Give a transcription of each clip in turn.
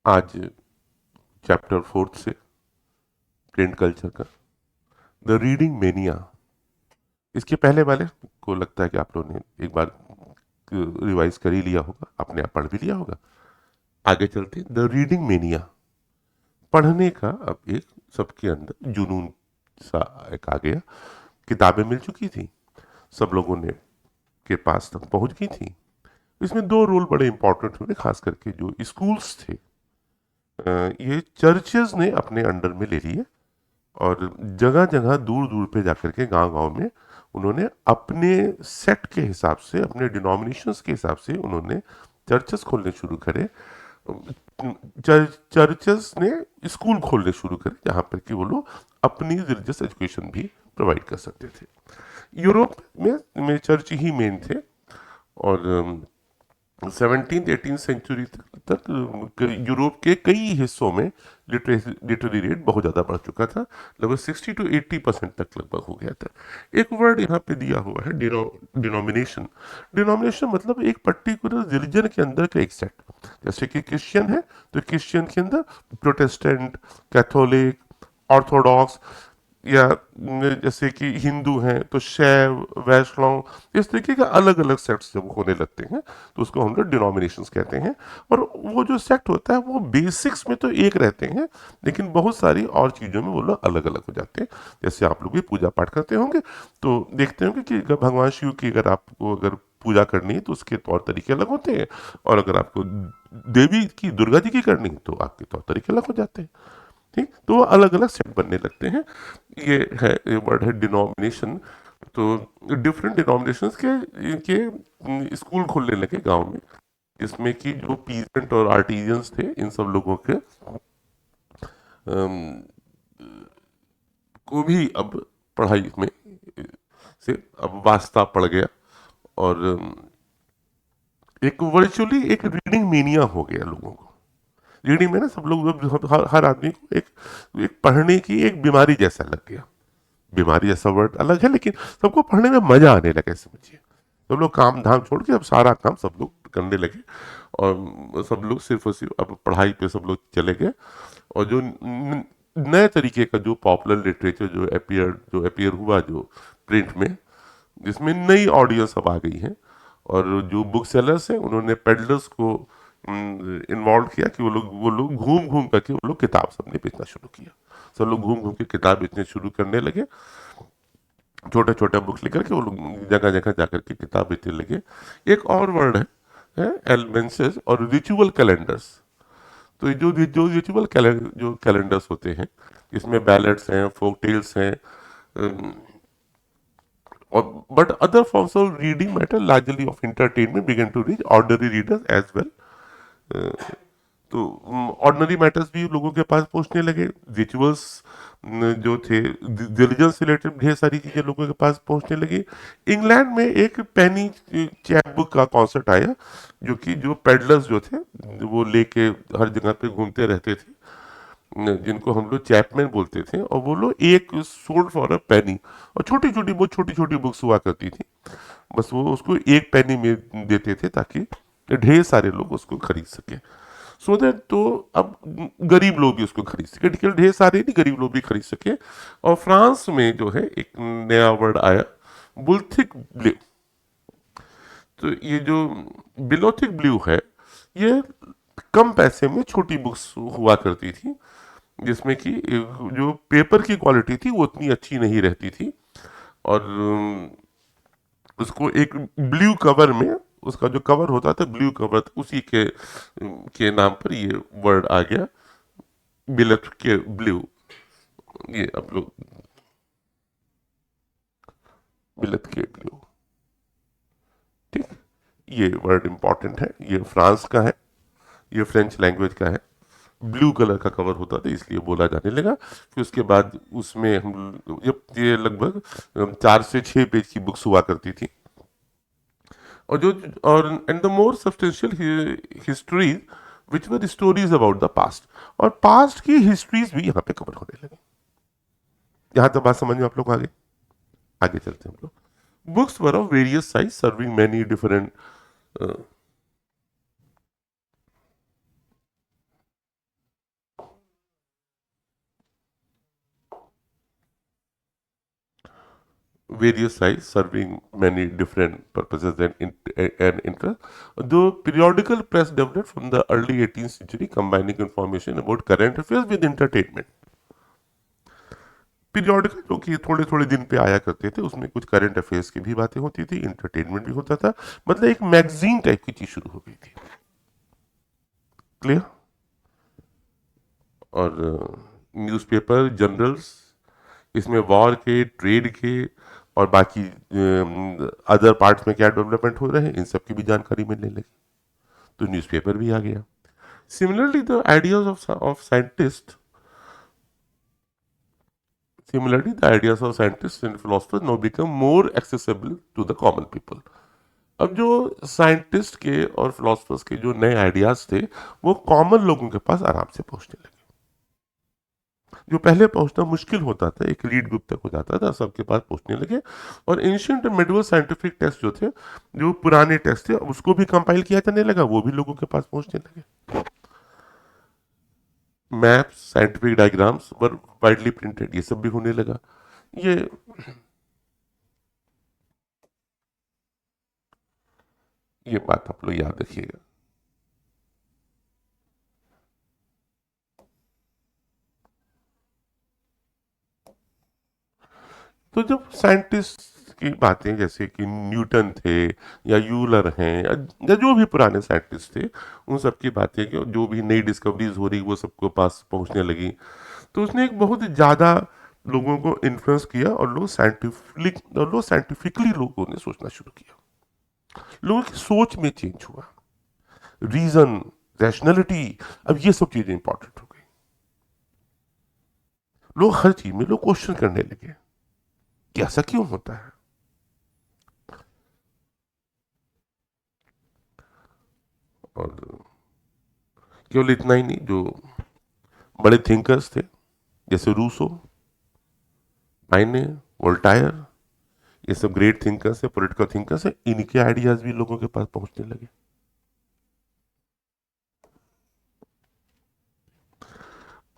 आज चैप्टर 4 से print culture का द रीडिंग मेनिया। इसके पहले वाले को लगता है कि आप लोगों ने एक बार रिवाइज कर ही लिया होगा, अपने आप पढ़ भी लिया होगा। आगे चलते द रीडिंग मेनिया। पढ़ने का अब एक सबके अंदर जुनून सा एक आ गया। किताबें मिल चुकी थी, सब लोगों ने के पास तक पहुंच गई थी। इसमें दो रोल बड़े इंपॉर्टेंट हुए, खास करके जो स्कूल्स थे, ये चर्चेज ने अपने अंडर में ले लिए और जगह जगह दूर दूर पे जाकर के गांव गांव में उन्होंने अपने सेट के हिसाब से, अपने डिनोमिनेशंस के हिसाब से उन्होंने चर्चेस खोलने शुरू करे। चर्चेस ने स्कूल खोलने शुरू करे जहां पर कि वो लोग अपनी रिलीजियस एजुकेशन भी प्रोवाइड कर सकते थे। यूरोप में चर्च ही मेन थे और 17th 18th सेंचुरी तक यूरोप के कई हिस्सों में लिटरेरी रेट बहुत ज़्यादा बढ़ चुका था। लगभग 60 to 80% तक लगभग हो गया था। एक वर्ड यहाँ पे दिया हुआ है, डिनोमिनेशन। डिनोमिनेशन मतलब एक पर्टिकुलर रिलीजन के अंदर का एक सेट। जैसे कि क्रिश्चियन है तो क्रिश्चियन के अंदर प्रोटेस्टेंट, कैथोलिक, ऑर्थोडॉक्स, या जैसे कि हिंदू हैं तो शैव, वैष्णव, इस तरीके का अलग अलग सेट्स जब होने लगते हैं तो उसको हम लोग डिनोमिनेशंस कहते हैं। और वो जो सेट होता है वो बेसिक्स में तो एक रहते हैं, लेकिन बहुत सारी और चीज़ों में वो लोग अलग अलग हो जाते हैं। जैसे आप लोग भी पूजा पाठ करते होंगे तो देखते होंगे कि अगर भगवान शिव की अगर पूजा करनी है तो उसके तौर तरीके अलग होते हैं, और अगर आपको देवी की, दुर्गा जी की करनी है तो आपके तौर तरीके अलग हो जाते हैं। ठीक, तो वो अलग अलग सेट बनने लगते हैं। ये वर्ड है डिनोमिनेशन। तो डिफरेंट डिनोमिनेशंस के स्कूल खोलने लगे गांव में, जिसमें कि जो पीजेंट और आर्टिजन्स थे, इन सब लोगों के अम, को भी अब पढ़ाई में से अब वास्ता पड़ गया। और एक वर्चुअली एक रीडिंग मीनिया हो गया लोगों को। रीडिंग में ना सब लोग हर आदमी को एक एक पढ़ने की एक बीमारी जैसा लग गया। बीमारी जैसा वर्ड अलग है, लेकिन सबको पढ़ने में मजा आने लगे, समझिए। सब लोग काम धाम छोड़ के अब सारा काम सब लोग करने लगे और सब लोग सिर्फ और सिर्फ अब पढ़ाई पे सब लोग चले गए। और जो नए तरीके का जो पॉपुलर लिटरेचर जो अपियर हुआ जो प्रिंट में, जिसमें नई ऑडियंस अब आ गई है। और जो बुक सेलर्स हैं उन्होंने पेडलर्स को इन्वॉल्व किया कि वो लोग घूम घूम करके वो लोग किताब सबने बेचना शुरू किया। सब लोग घूम घूम के किताब बेचने शुरू करने लगे। छोटे छोटे बुक्स लेकर के वो लोग जगह जगह जाकर के किताब बेचने लगे। एक और वर्ड है एलमेंसेस और रिचुअल कैलेंडर्स। तो ये जो रिचुअल जो कैलेंडर्स होते हैं, इसमें बैलेट्स हैं, फोक टेल्स हैं, अम, और but other forms of reading matter largely of entertainment began to reach ordinary readers as well. तो ऑर्डिनरी मैटर्स भी लोगों के पास पहुंचने लगे। रिचुअल्स जो थे, रिलीजन से रिलेटेड ढेर सारी चीजें लोगों के पास पहुंचने लगी। इंग्लैंड में एक पेनी चैप बुक का कॉन्सेप्ट आया, जो पेडलर्स जो थे वो लेके हर जगह पे घूमते रहते थे, जिनको हम लोग चैपमैन बोलते थे। और वो लोग एक सोल्ड फॉर अ पेनी, और छोटी छोटी बहुत छोटी छोटी बुक्स हुआ करती थी। बस वो उसको एक पेनी में देते थे ताकि ढेर सारे लोग उसको खरीद सके। सो दैट तो अब गरीब लोग भी उसको खरीद सके, केवल ढेर सारे नहीं, गरीब लोग भी खरीद सके। और फ्रांस में जो है एक नया वर्ड आया, बुल्थिक ब्लू। तो ये जो बिलोथिक ब्लू है, ये कम पैसे में छोटी बुक्स हुआ करती थी, जिसमें कि जो पेपर की क्वालिटी थी वो उतनी अच्छी नहीं रहती थी। और उसको एक ब्लू कवर में, उसका जो कवर होता था ब्लू कवर था, उसी के नाम पर ये वर्ड आ गया, बिलट के ब्लू। ये आप लोग बिलत के ब्लू। ठीक, ये वर्ड इंपॉर्टेंट है, ये फ्रांस का है, ये फ्रेंच लैंग्वेज का है। ब्लू कलर का कवर होता था इसलिए बोला जाने लगा। फिर उसके बाद उसमें हम जब ये लगभग 4 से 6 पेज की बुक्स हुआ करती थी। और जो और and the more substantial history which were stories about the past, और पास्ट की हिस्ट्रीज भी यहाँ पे कवर होने लगी। यहाँ तक बात समझ में आप लोग आगे आगे चलते हैं हम लोग। Books were of various size serving many different various size serving many different purposes and interests. The periodical press developed from the early 18th century, combining information about current affairs with entertainment. Periodical जो कि थोड़े थोड़े दिन पे आया करते थे, उसमें कुछ करंट अफेयर्स की भी बातें होती थी, इंटरटेनमेंट भी होता था, मतलब एक मैगजीन टाइप की चीज शुरू हो गई थी। क्लियर? और न्यूज़पेपर, जर्नल्स, इसमें वॉर के, ट्रेड के और बाकी अदर पार्ट्स में क्या डेवलपमेंट हो रहे हैं, इन सब की भी जानकारी मिलने लगी, तो न्यूज़पेपर भी आ गया। Similarly the ideas of scientist Similarly, the ideas of scientists and philosophers now become more accessible to the common people. अब जो साइंटिस्ट के और फिलोसफर्स के जो नए आइडियाज थे, वो कॉमन लोगों के पास आराम से पहुंचने लगे। जो पहले पहुंचना मुश्किल होता था, एक लीड ग्रुप तक हो जाता था, सबके पास पहुंचने लगे। और एंशियंट मेडिवल साइंटिफिक टेक्स्ट जो थे, जो पुराने टेक्स्ट थे, उसको भी कंपाइल किया जाने लगा, वो भी लोगों के पास पहुंचने लगे। मैप्स, साइंटिफिक डायग्राम्स वर वाइडली प्रिंटेड, ये सब भी होने लगा। ये ये बात आप लोग याद रखिएगा। तो जब साइंटिस्ट की बातें, जैसे कि न्यूटन थे या यूलर हैं या जो भी पुराने साइंटिस्ट थे, उन सब की बातें कि जो भी नई डिस्कवरीज हो रही वो सबको पास पहुंचने लगी, तो उसने एक बहुत ज़्यादा लोगों को इन्फ्लुएंस किया, और लोग साइंटिफिकली लोगों ने सोचना शुरू किया। लोगों की सोच में चेंज हुआ, रीजन, रैशनैलिटी, अब ये सब चीजें इंपॉर्टेंट हो गई। लोग हर चीज में लोग क्वेश्चन करने लगे कि ऐसा क्यों होता है। और केवल इतना ही नहीं, जो बड़े थिंकर्स थे जैसे रूसो, माइने, वोल्टायर, ये सब ग्रेट थिंकर्स है, पॉलिटिकल थिंकर्स है, इनके आइडियाज भी लोगों के पास पहुंचने लगे।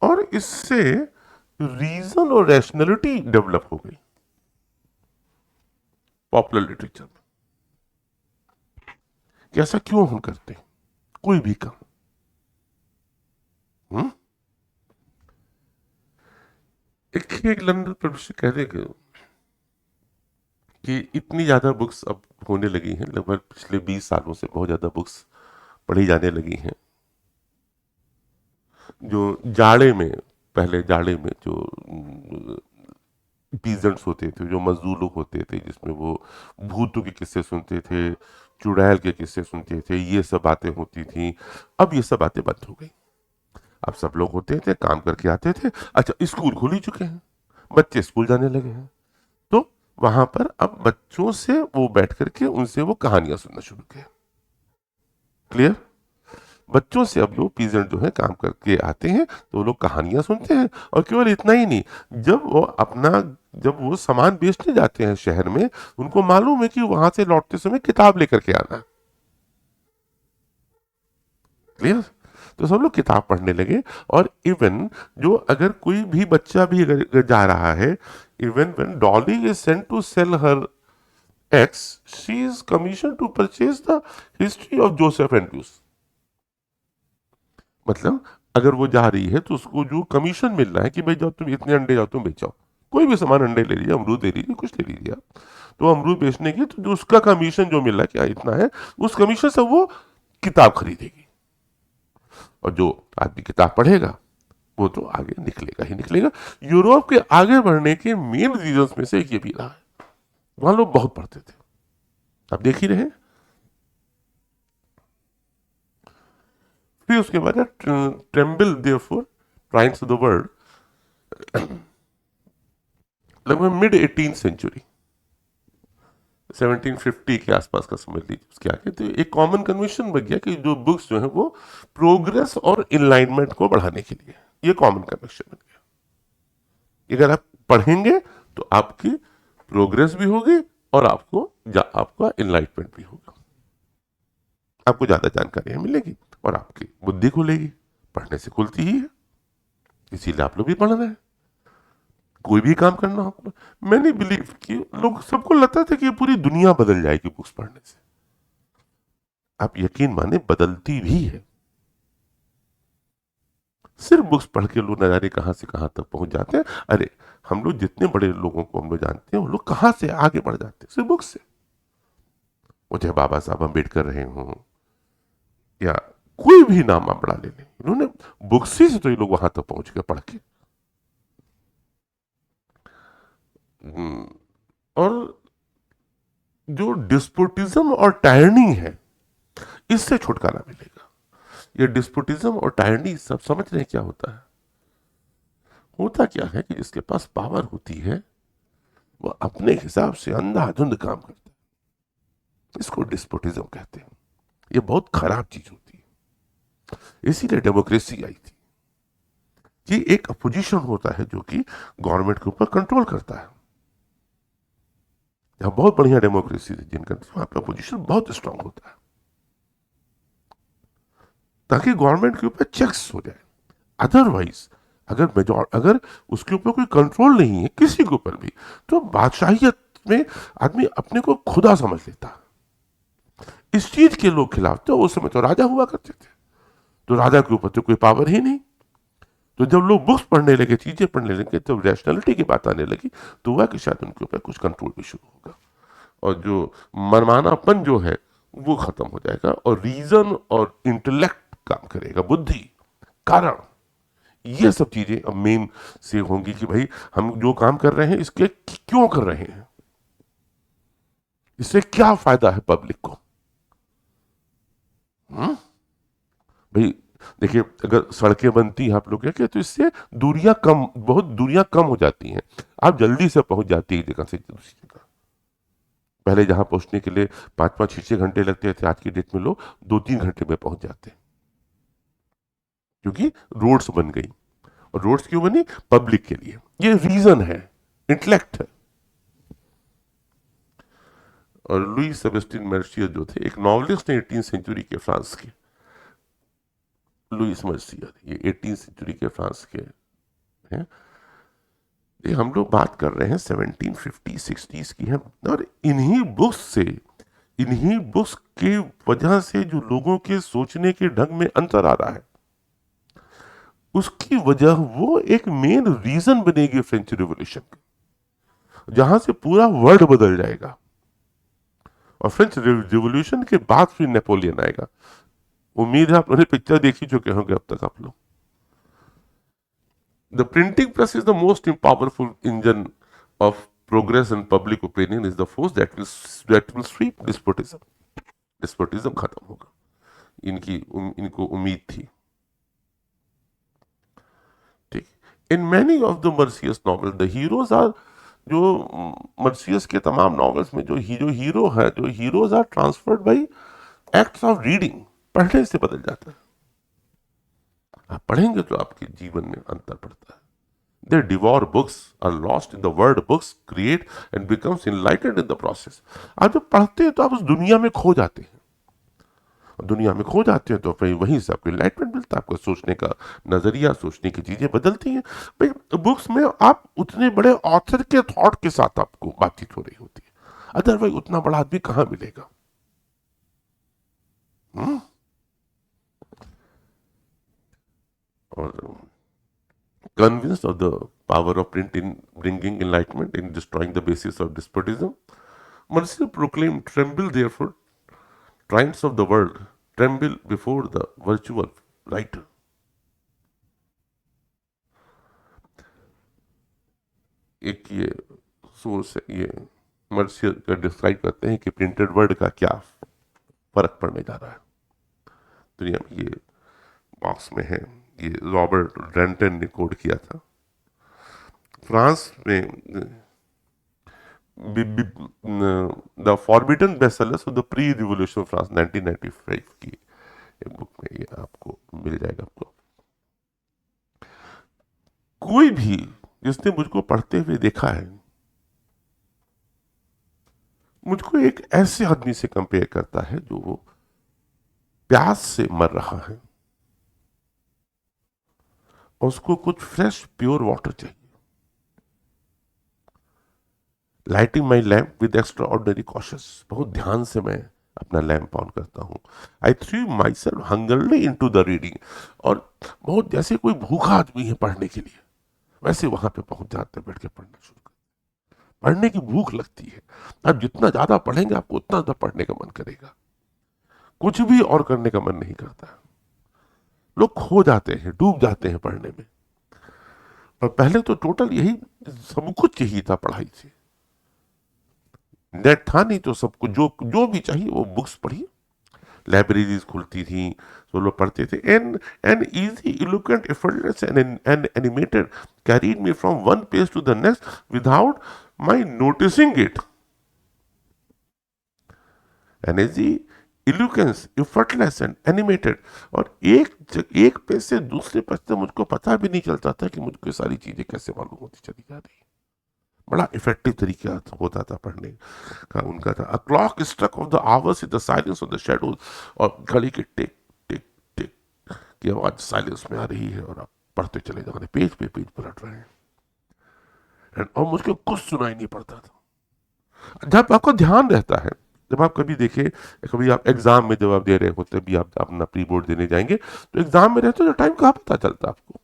और इससे रीजन और रैशनैलिटी डेवलप हो गई पॉपुलर लिटरेचर में, कि ऐसा क्यों हम करते हैं कोई भी काम। हम्म? एक लंदन पब्लिशर कह रहे कि इतनी ज्यादा बुक्स अब होने लगी हैं, लगभग पिछले 20 सालों से बहुत ज्यादा बुक्स पढ़ी जाने लगी हैं। जो जाड़े में, पहले जाड़े में जो पीजेंट्स होते थे, जो मजदूर लोग होते थे, जिसमें वो भूतों के किस्से सुनते थे, चुड़ैल के किस्से सुनते थे, ये सब बातें होती थी। अब ये सब बातें बंद हो गई। अब सब लोग होते थे, काम करके आते थे, अच्छा स्कूल खुल ही चुके हैं, बच्चे स्कूल जाने लगे हैं, तो वहां पर अब बच्चों से वो बैठ करके उनसे वो कहानियां सुनना शुरू किया। क्लियर? बच्चों से अब लोग पीजेंट जो है काम करके आते हैं, तो वो लोग कहानियां सुनते हैं। और केवल इतना ही नहीं, जब वो अपना जब वो सामान बेचने जाते हैं शहर में, उनको मालूम है कि वहां से लौटते समय किताब लेकर के आना। क्लियर? तो सब लोग किताब पढ़ने लगे। और इवन जो अगर कोई भी बच्चा भी अगर जा रहा है, even when Dolly is sent to sell her eggs, she is commission to purchase the history of Joseph Andrews. मतलब अगर वो जा रही है तो उसको जो कमीशन मिल रहा है कि भाई जाओ तुम इतने अंडे जाओ तुम बेचो, कोई भी सामान, अंडे ले लीजिए, अमरूद ले लीजिए, कुछ ले लीजिए आप, तो अमरूद बेचने की तो जो उसका कमीशन जो मिल रहा है क्या इतना है, उस कमीशन से वो किताब खरीदेगी। और जो आदमी किताब पढ़ेगा वो तो आगे निकलेगा ही निकलेगा। यूरोप के आगे बढ़ने के मेन रीजन में से एक ये भी रहा है, वहां लोग बहुत पढ़ते थे। आप देख ही रहे। फिर उसके बाद tremble therefore tyrants of the world, लगभग मिड 18th सेंचुरी, 1750 के आसपास का समझ लीजिए, उसके आगे तो एक कॉमन कन्वेंशन बन गया कि जो बुक्स जो है वो प्रोग्रेस और इनलाइनमेंट को बढ़ाने के लिए, ये कॉमन कन्वेंशन बन गया। अगर आप पढ़ेंगे तो आपकी प्रोग्रेस भी होगी और आपका इनलाइटमेंट भी होगा, आपको ज्यादा जानकारियां मिलेगी और आपकी बुद्धि खुलेगी। पढ़ने से खुलती ही है, इसीलिए आप लोग भी पढ़ रहे हैं। कोई भी काम करना हो, मैंने बिलीव कि लोग सबको लगता था कि ये पूरी दुनिया बदल जाएगी बुक्स पढ़ने से। आप यकीन माने बदलती भी है। सिर्फ बुक्स पढ़ के लोग न जाने कहां से कहां तक पहुंच जाते हैं। अरे, हम लोग जितने बड़े लोगों को हम लोग जानते हैं वो लोग कहां से आगे बढ़ जाते हैं सिर्फ बुक्स से। वो चाहे बाबा साहब अम्बेडकर रहे हों या कोई भी नाम आप बड़ा ले लें, इन्होंने बुक्स ही से तो ये लोग वहां तक पहुंच गए पढ़ के। हम्म, और जो डिस्पोटिज्म और टायरनी है, इससे छुटकारा मिलेगा। ये डिस्पोटिज्म और टायरनी सब समझ रहे हैं क्या होता है? होता क्या है कि जिसके पास पावर होती है वो अपने हिसाब से अंधाधुंध काम करता है। इसको डिस्पोटिज्म कहते हैं। ये बहुत खराब चीज होती है। इसीलिए डेमोक्रेसी आई थी। ये एक अपोजिशन होता है जो कि गवर्नमेंट के ऊपर कंट्रोल करता है। यहाँ बहुत बढ़िया डेमोक्रेसी थी जिन कंट्री वहां पर अपोजिशन बहुत स्ट्रांग होता है, ताकि गवर्नमेंट के ऊपर चेक्स हो जाए। अदरवाइज अगर उसके ऊपर कोई कंट्रोल नहीं है किसी के ऊपर भी, तो बादशाहियत में आदमी अपने को खुदा समझ लेता है। इस चीज के लोग खिलाफ थे। उस समय तो राजा हुआ करते थे, तो राजा के ऊपर तो कोई पावर ही नहीं। तो जब लोग बुक्स पढ़ने लगे, चीजें पढ़ने लगे, जब रैशनैलिटी की बात आने लगी, तो हुआ कि शायद उनके ऊपर कुछ कंट्रोल भी शुरू होगा और जो मनमानापन जो है वो खत्म हो जाएगा और रीजन और इंटेलेक्ट काम करेगा, बुद्धि, कारण। ये सब चीजें अब मेन से होंगी कि भाई हम जो काम कर रहे हैं इसके क्यों कर रहे हैं, इससे क्या फायदा है पब्लिक को। हम्म? भाई देखिए, अगर सड़कें बनती हैं आप लोग क्या, तो इससे दूरियां कम, बहुत दूरियां कम हो जाती हैं। आप जल्दी से पहुंच जाती है एक जगह से दूसरी जगह। पहले जहां पहुंचने के लिए 5-5, 6 6 घंटे लगते थे, आज की डेट में लोग 2-3 घंटे में पहुंच जाते हैं, क्योंकि रोड्स बन गई। और रोड्स क्यों बनी? पब्लिक के लिए। ये रीजन है, इंटेलेक्ट है। और लुई सेबेस्टियन मर्सियर जो थे, एक नॉवलिस्ट ने 18वीं सेंचुरी के फ्रांस के, लुईस मर्सियर, ये 18वीं सेंचुरी के फ्रांस के हैं। ये हम लोग बात कर रहे हैं 1750-60s की है। और इन्हीं बुक्स के वजह से जो लोगों के सोचने के ढंग में अंतर आ रहा है, उसकी वजह वो एक मेन रीजन बनेगी फ्रेंच रिवॉल्यूशन की, जहां से पूरा वर्ल्ड बदल जाएगा। और फ्रेंच रिवॉल्यूशन के बाद फिर नेपोलियन आएगा। उम्मीद है आप लोगों ने पिक्चर देखी चुके होंगे अब तक आप लोग। The printing press is the most powerful engine of progress and public opinion, is the force that will sweep despotism. Despotism खत्म होगा, इनको उम्मीद थी। ठीक। In many of the Mercier's novel the heroes are, जो मर्सियस के तमाम novels में जो हीरो है, जो heroes are transferred by acts of reading. पढ़ने से बदल जाता है। आप पढ़ेंगे तो आपके जीवन में अंतर पड़ता है। They devour books, are lost in the word books create and becomes enlightened in the process। आप जब पढ़ते हैं तो आप उस दुनिया में खो जाते हैं। दुनिया में खो जाते हैं तो फिर वहीं से आपको एनलाइटमेंट मिलता है। आपको सोचने का नजरिया, सोचने की चीजें बदलती हैं। भाई बुक्स में आप उतने बड़े ऑथर के थॉट के साथ आपको बातचीत हो रही होती है, अदरवाइज उतना बड़ा आदमी कहां मिलेगा। हुँ? और convinced of the power of print in bringing enlightenment, in destroying the basis of despotism, Mercier proclaimed, "Tremble, therefore, triumphs of the world, tremble before the virtual writer." एक ये सोर्स है, ये मर्सियर का डिस्क्राइब करते हैं कि printed word का क्या फर्क पड़ने जा रहा है दुनिया में। ये बॉक्स में है, ये रॉबर्ट रेंटन ने कोड किया था। फ्रांस में the forbidden bestsellers of the pre revolution France 1995 की एक बुक में ये आपको मिल जाएगा। आपको कोई भी जिसने मुझको पढ़ते हुए देखा है, मुझको एक ऐसे आदमी से कंपेयर करता है जो प्यास से मर रहा है और उसको कुछ फ्रेश प्योर वाटर चाहिए। Lighting my lamp with extraordinary cautious, बहुत ध्यान से मैं अपना लैम्प ऑन करता हूँ। I threw myself hungrily into the reading, और बहुत जैसे कोई भूखा आदमी है पढ़ने के लिए, वैसे वहां पे पहुंच जाते, बैठ के पढ़ना शुरू कर। पढ़ने की भूख लगती है, आप जितना ज्यादा पढ़ेंगे आपको उतना ज्यादा पढ़ने का मन करेगा, कुछ भी और करने का मन नहीं करता। लोग खो जाते हैं, डूब जाते हैं पढ़ने में। और पहले तो टोटल यही सब कुछ यही था पढ़ाई से, नेट था नहीं तो सब कुछ जो जो भी चाहिए वो बुक्स पढ़िए, लाइब्रेरीज खुलती थी तो लोग पढ़ते थे। An easy eloquent effortless and animated carried me from one page to the next without my noticing it. An easy eloquence effortless and animated, और एक पेज से दूसरे पेज तक मुझको पता भी नहीं चलता था कि मुझको सारी चीजें कैसे मालूम होती चली जा रही। बड़ा इफेक्टिव तरीका होता था पढ़ने का उनका था। A clock struck of the hours in the silence of the shadows, और घड़ी के टिक टिक टिक की आवाज साइलेंस में आ रही है और आप पढ़ते चले जा रहे, पेज पे पेज पलट रहे हैं। और मुझको कुछ सुनाई नहीं पड़ता था। जब आपका ध्यान रहता है, जब आप कभी देखे, कभी आप एग्जाम में जब आप दे रहे होते, भी आप अपना प्री बोर्ड देने जाएंगे तो एग्जाम में रहते तो टाइम कहाँ पता चलता आपको,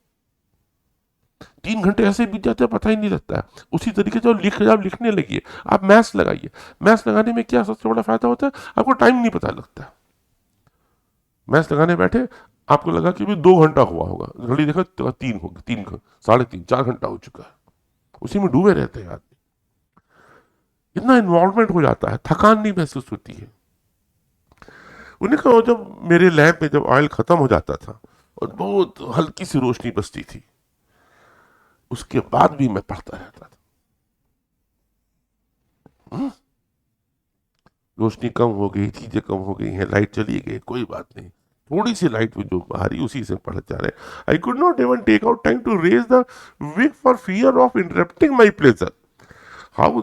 3 घंटे ऐसे बीत जाते हैं पता ही नहीं लगता है। उसी तरीके से आप लिखने लगिए, आप मैथ्स लगाइए, मैथ्स लगाने में क्या सबसे बड़ा फायदा होता है, आपको टाइम नहीं पता लगता। मैथ्स लगाने बैठे, आपको लगा कि भी 2 घंटा हुआ होगा, घड़ी देखा तो 3 हो गया, 3 3.5 4 घंटा हो चुका है, उसी में डूबे रहते हैं आदमी। इतना इन्वॉल्वमेंट हो जाता है, थकान नहीं महसूस होती है। उन्हें कहा जब मेरे लैंप में जब ऑयल खत्म हो जाता था और बहुत हल्की सी रोशनी बचती थी, उसके बाद भी मैं पढ़ता रहता था। रोशनी कम हो गई, चीजें कम हो गई हैं, लाइट चली गई, कोई बात नहीं, थोड़ी सी लाइट में जो बाहरी उसी से पढ़ जा रहे। I could not even take out time to raise the wick for fear of interrupting my pleasure. How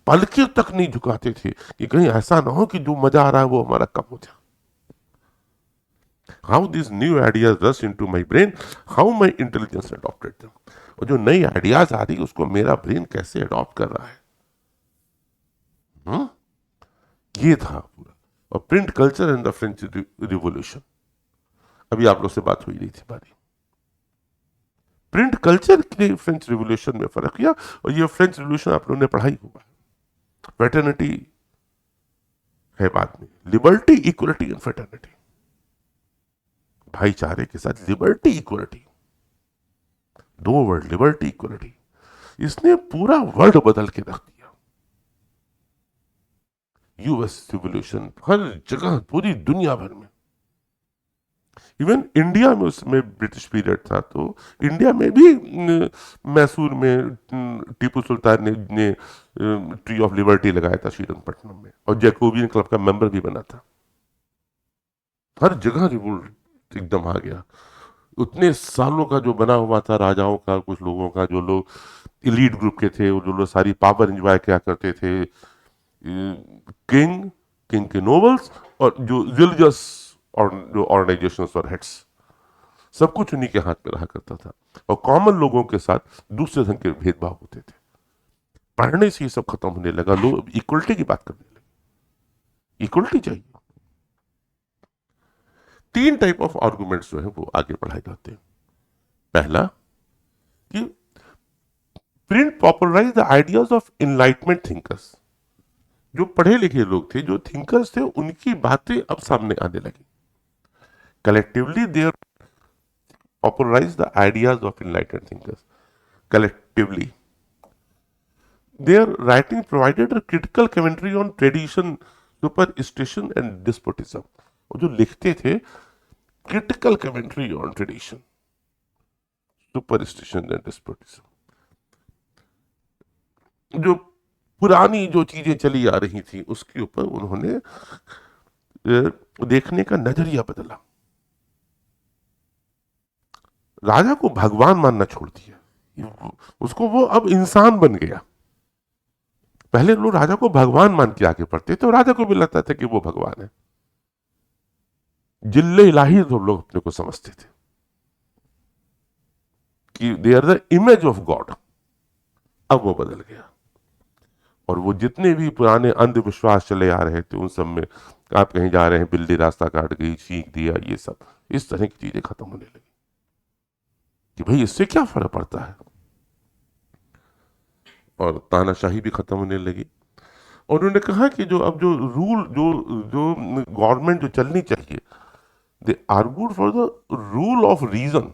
पलके तक नहीं झुकाते थे कि कहीं ऐसा ना हो कि जो मजा आ रहा है वो हमारा कम हो जाए। How this new ideas rush into my brain, how my intelligence adopted them. और जो नई आइडियाज आ रही उसको मेरा ब्रेन कैसे अडॉप्ट कर रहा है। हुँ? ये था पूरा। और print culture and the French revolution, अभी आप लोग से बात हुई रही थी बारी। प्रिंट कल्चर के फ्रेंच रिवॉल्यूशन में फर्क किया, और ये फ्रेंच रिवॉल्यूशन आप लोगों ने पढ़ाई हुआ है। फ्रेटर्निटी है बाद में, लिबर्टी इक्वलिटी एंड फ्रेटर्निटी, भाईचारे के साथ लिबर्टी इक्वलिटी, दो वर्ड लिबर्टी इक्वलिटी, इसने पूरा वर्ल्ड बदल के रख दिया। यूएस रिवॉल्यूशन हर जगह पूरी दुनिया भर में, इवन इंडिया में उसमें ब्रिटिश पीरियड था तो इंडिया में भी मैसूर में टीपू सुल्तान ने ट्री ऑफ लिबर्टी लगाया था श्रीरंगपट्टनम में, और जैकोबियन क्लब का मेंबर भी बना था। हर जगह रिवोल्ट एकदम आ गया। उतने सालों का जो बना हुआ था राजाओं का, कुछ लोगों का, जो लोग इलीट ग्रुप के थे, जो लोग सारी पावर एंजॉय किया करते थे, किंग किंग के नोबल्स और जो रिलीजियस और जो ऑर्गेनाइजेशंस और हेड्स, सब कुछ उन्हीं के हाथ में रहा करता था। और कॉमन लोगों के साथ दूसरे ढंग के भेदभाव होते थे। पढ़ने से ये सब खत्म होने लगा, लोग इक्वलिटी की बात करने लगे, इक्वलिटी चाहिए। 3 टाइप ऑफ आर्गुमेंट्स जो है वो आगे बढ़ाए जाते हैं। पहला कि print popularize the ideas of enlightenment thinkers, जो पढ़े लिखे लोग थे, जो थिंकर्स थे, उनकी बातें अब सामने आने लगी। Collectively there popularize the ideas of enlightened thinkers. Collectively, their writing provided a critical commentary on tradition, superstition and despotism. और जो लिखते थे critical commentary on tradition, superstition and despotism, जो पुरानी जो चीजें चली आ रही थी उसके ऊपर उन्होंने देखने का नजरिया बदला। राजा को भगवान मानना छोड़ दिया, उसको वो अब इंसान बन गया। पहले लोग राजा को भगवान मान के आगे बढ़ते थे, तो राजा को भी लगता था कि वो भगवान है, जिल्ले इलाही तो लोग अपने को समझते थे कि they are the image of God. अब वो बदल गया और वो जितने भी पुराने अंधविश्वास चले आ रहे थे उन सब में, आप कहीं जा रहे हैं बिल्ली रास्ता काट गई, छींक दिया, ये सब इस तरह की चीजें खत्म होने लगी कि भाई इससे क्या फर्क पड़ता है, और तानाशाही भी खत्म होने लगी। और उन्होंने कहा कि जो अब जो रूल जो जो गवर्नमेंट जो चलनी चाहिए, they argued for the rule of reason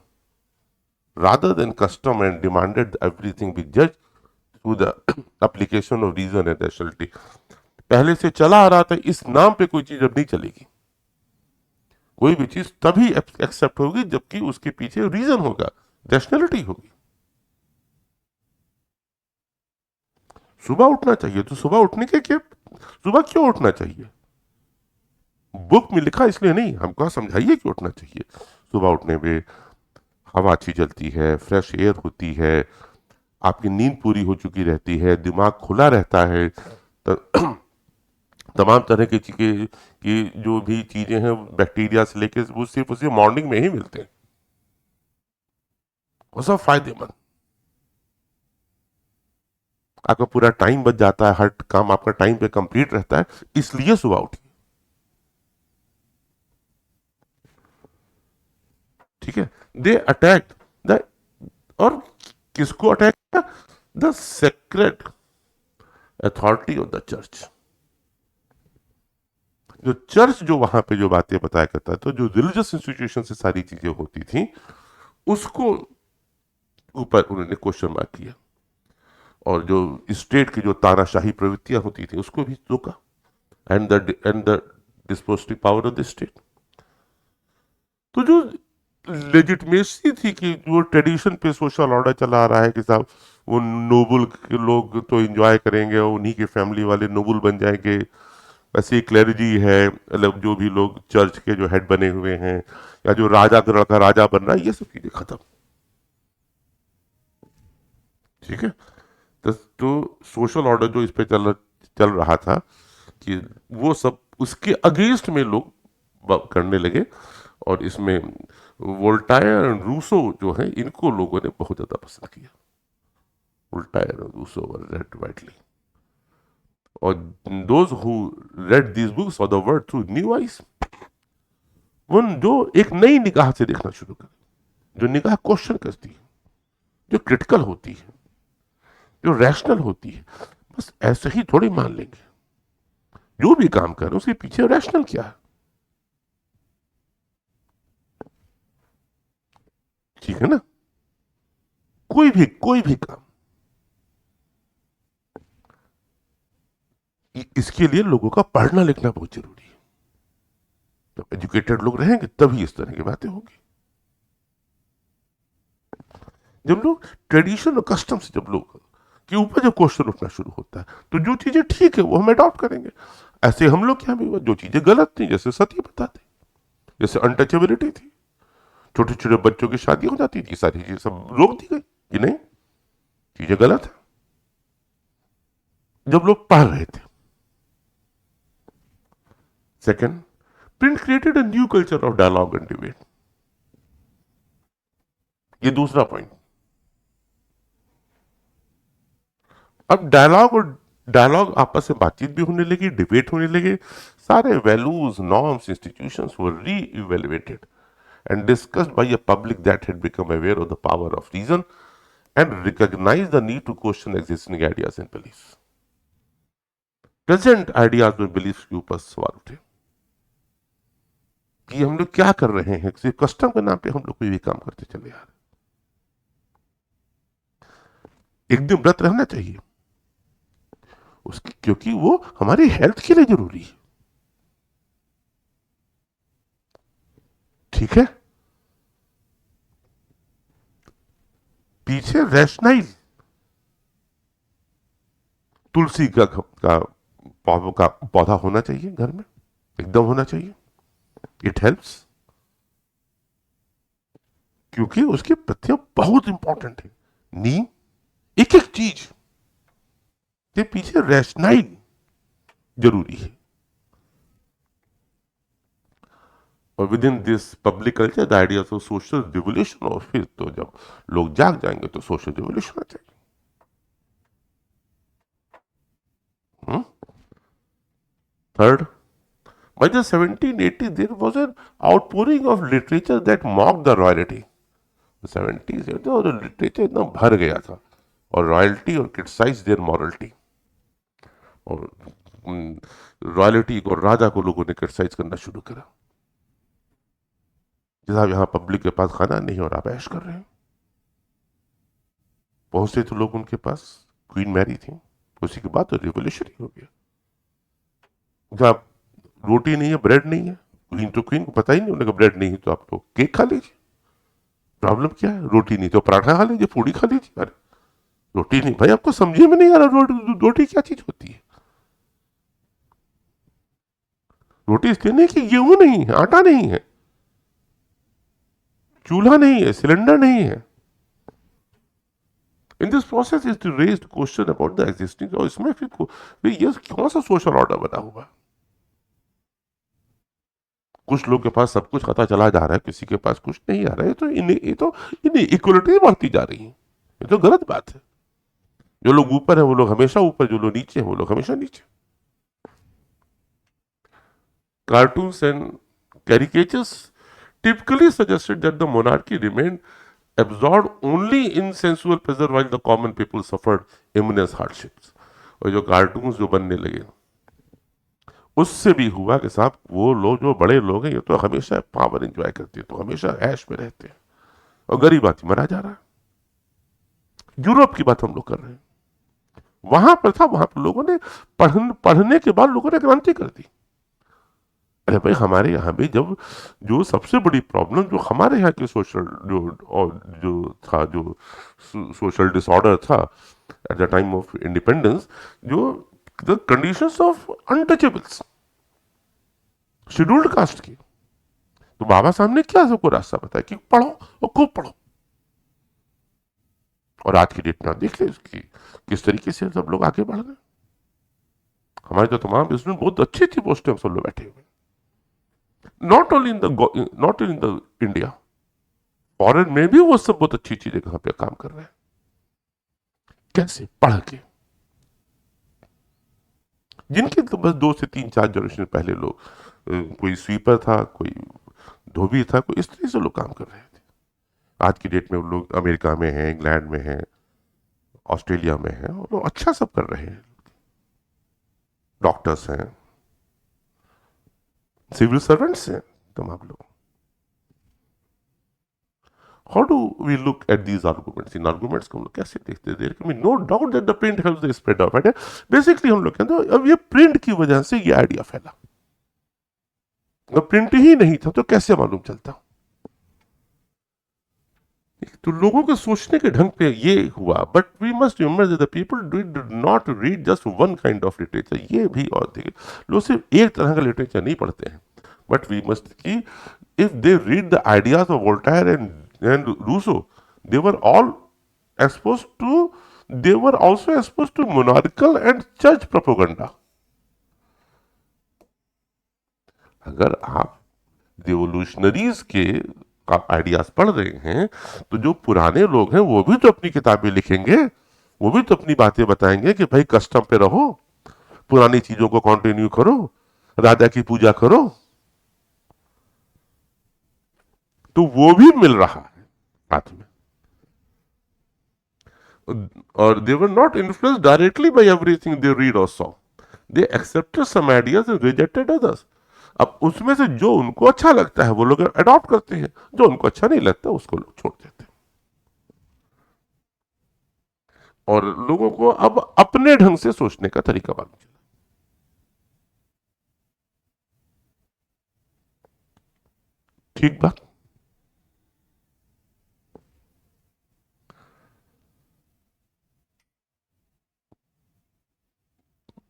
rather than custom and demanded everything be judged through the application of reason and rationality। पहले से चला आ रहा था, इस नाम पे कोई चीज अब नहीं चलेगी। कोई भी चीज तभी एक्सेप्ट होगी जबकि उसके पीछे रीजन होगा, रैशनैलिटी होगी। सुबह उठना चाहिए तो सुबह उठने के क्या, सुबह क्यों उठना चाहिए, बुक में लिखा इसलिए नहीं, हमको समझाइए कि उठना चाहिए। सुबह उठने में हवा अच्छी चलती है, फ्रेश एयर होती है, आपकी नींद पूरी हो चुकी रहती है, दिमाग खुला रहता है, तमाम तरह की चीजें की जो भी चीजें हैं बैक्टीरिया से लेके वो सिर्फ उसे मॉर्निंग में ही मिलते हैं, वो सब फायदेमंद। आपका पूरा टाइम बच जाता है, हर काम आपका टाइम पे कंप्लीट रहता है, इसलिए सुबह उठिए। ठीक है, दे अटैक द, और किसको अटैक किया, the sacred authority of the church. जो चर्च जो वहां पे जो बातें बताया करता था, जो रिलीजियस इंस्टीट्यूशन से सारी चीजें होती थी, उसको ऊपर उन्होंने क्वेश्चन मार्क किया, और जो स्टेट की जो तानाशाही प्रवृत्तियां होती थी उसको भी रोका, and the dispositive power of the state. तो जो लेजिटमेसी थी कि वो ट्रेडिशन पे सोशल ऑर्डर चला आ रहा है कि साहब वो नोबल के लोग तो एंजॉय करेंगे, उन्हीं के फैमिली वाले नोबल बन जाएंगे, वैसे ही क्लैरिजी है, मतलब जो भी लोग चर्च के जो हेड बने हुए हैं, या जो राजा का लड़का राजा बन रहा है, ये सब चीजें खत्म। ठीक है, तो सोशल ऑर्डर जो इस पे चल रहा था कि वो सब उसके अगेंस्ट में लोग करने लगे, और इसमें वोल्टायर और रूसो जो है इनको लोगों ने बहुत ज्यादा पसंद किया। वोल्टायर और रूसो वर रेड वाइडली, और those who read this books of the world through new eyes, वो जो एक नई निगाह से देखना शुरू कर, जो निगाह क्वेश्चन करती है, जो क्रिटिकल होती है, जो रैशनल होती है। बस ऐसे ही थोड़ी मान लेंगे, जो भी काम कर रहे हैं उसके पीछे रैशनल क्या है। ठीक है ना, कोई भी काम, इसके लिए लोगों का पढ़ना लिखना बहुत जरूरी है। तो एजुकेटेड लोग रहेंगे तभी इस तरह की बातें होंगी। जब लोग ट्रेडिशन और कस्टम से जब लोग के ऊपर जब क्वेश्चन उठना शुरू होता है, तो जो चीजें ठीक है वो हम अडॉप्ट करेंगे। ऐसे हम लोग क्या भी हुआ, जो चीजें गलत थी जैसे सती बताते, जैसे अनटचेबिलिटी थी, छोटे छोटे बच्चों की शादी हो जाती थी, सारी चीजें सब रोक दी गई कि नहीं, चीजें गलत है। जब लोग पढ़ रहे थे। Second, print created a new culture of dialogue and debate. ये दूसरा पॉइंट। अब डायलॉग आपस में बातचीत भी होने लगी, डिबेट होने लगे, सारे वैल्यूज नॉर्म्स इंस्टीट्यूशंस वर री evaluated and discussed by a public that had become aware of the power of reason and recognized the need to question existing ideas and beliefs। Present ideas में belief के ऊपर सवाल उठे कि हम लोग क्या कर रहे हैं, सिर्फ कस्टम के नाम पे हम लोग कोई भी काम करते चले आ रहे। एक दिन व्रत रहना चाहिए उसकी, क्योंकि वो हमारी हेल्थ के लिए जरूरी है। ठीक है, पीछे रैशनाइल तुलसी का पौधा होना चाहिए घर में, एकदम होना चाहिए। इट हेल्प्स, क्योंकि उसकी पत्तियां बहुत इंपॉर्टेंट है। नीम, एक एक चीज के पीछे रैशनाइल जरूरी है। और with in this public culture the idea of social revolution, और फिर तो जब लोग जाग जाएंगे तो सोशल रिवोल्यूशन आ जाएगी। Third, by the 1780s, there was an outpouring of literature that mocked the royalty. 70s में तो लिटरेचर इतना भर गया था और रॉयल्टी और क्रिटिसाइज देयर मॉरलिटी, और रॉयल्टी को, राजा को लोगों ने क्रिटिसाइज करना शुरू करा। जैसा यहाँ पब्लिक के पास खाना नहीं और आप ऐश कर रहे हैं। बहुत से तो लोग उनके पास, क्वीन मैरी थी, उसी के बाद तो रिवोल्यूशन ही हो गया। जब रोटी नहीं है, ब्रेड नहीं है, क्वीन को पता ही नहीं, उन्हें ब्रेड नहीं है तो आप लोग केक खा लीजिए। प्रॉब्लम क्या है? रोटी नहीं तो पराठा खा लीजिए, पूड़ी खा लीजिए। अरे रोटी नहीं भाई, आपको समझे में नहीं आ रहा रोटी क्या चीज होती है? रोटी इसलिए नहीं कि गेहूं नहीं है, आटा नहीं है, चूल्हा नहीं है, सिलेंडर नहीं है। In this process is to raise question about the existing. और इसमें फिर ये कौन सा सोशल ऑर्डर बना हुआ है? कुछ लोग के पास सब कुछ आता चला जा रहा है, किसी के पास कुछ नहीं आ रहा है। तो इन इक्वलिटी बढ़ती जा रही है। ये तो गलत बात है। जो लोग ऊपर है वो लोग हमेशा ऊपर, जो लोग नीचे हैं वो लोग हमेशा नीचे। Cartoons and caricatures typically suggested that the monarchy remained absorbed only in sensual pleasure while the common people suffered immense hardships। और जो कार्टून्स जो बनने लगे, उससे भी हुआ कि साहब वो लोग, जो बड़े लोग हैं, ये तो हमेशा पावर एंजॉय करते हैं, तो हमेशा ऐश में रहते हैं, और गरीब आदमी मरा जा रहा है। यूरोप की बात हम लोग कर रहे हैं। वहां पर था, वहां पर लोगों ने पढ़ने के बाद लोगों ने क्रांति कर दी। अरे भाई, हमारे यहाँ भी जब जो सबसे बड़ी प्रॉब्लम जो हमारे यहाँ के सोशल जो सोशल डिसऑर्डर था at the time of independence, जो the conditions of untouchables, scheduled caste की, तो बाबा साहब ने क्या सबको रास्ता बताया कि पढ़ो और खूब पढ़ो। और आज की डेट में आप देख ले उसकी किस तरीके से सब लोग आगे बढ़ गए। हमारे तो तमाम स्टूडेंट बहुत अच्छी अच्छी पोस्ट में सब लोग बैठे हुए, not only in the India, foreign में भी वो सब बहुत अच्छी चीजें कहां पे काम कर रहे हैं। कैसे? पढ़ के। जिनके तो बस 2 से 3 4 जनरेशन पहले लोग, कोई स्वीपर था, कोई धोबी था, कोई इस तरह से लोग काम कर रहे थे। आज की डेट में वो लोग अमेरिका में हैं, इंग्लैंड में हैं, ऑस्ट्रेलिया में हैं, और लोग अच्छा सब कर रहे हैं। डॉक्टर्स हैं, सिविल सर्वेंट्स हैं, तमाम लोग। How do we look at these arguments? In arguments को हम लोग कैसे देखते हैं? There can be no doubt that the print helps the spread of idea. Basically हम लोग कहते हैं अब ये प्रिंट की वजह से ये आइडिया फैला। अगर प्रिंट ही नहीं था तो कैसे मालूम चलता? तो लोगों के सोचने के ढंग पे ये हुआ। But we must remember that the people did not read just one kind of literature. ये भी और देखिए, लोग सिर्फ एक तरह का लिटरेचर नहीं पढ़ते हैं, बट वी मस्ट की if they read the ideas of Voltaire and Rousseau, they were all exposed to, they were also exposed to monarchical and church propaganda। अगर आप रिवोल्यूशनरीज के आइडियाज पढ़ रहे हैं, तो जो पुराने लोग हैं वो भी तो अपनी किताबें लिखेंगे, वो भी तो अपनी बातें बताएंगे कि भाई कस्टम पे रहो, पुरानी चीजों को कंटिन्यू करो, राजा की पूजा करो। तो वो भी मिल रहा है साथ में। और they were not influenced directly by everything they read or saw. They accepted some ideas and rejected others। अब उसमें से जो उनको अच्छा लगता है वो लोग अडॉप्ट करते हैं, जो उनको अच्छा नहीं लगता उसको लोग छोड़ देते हैं। और लोगों को अब अपने ढंग से सोचने का तरीका मालूम चला। ठीक बात।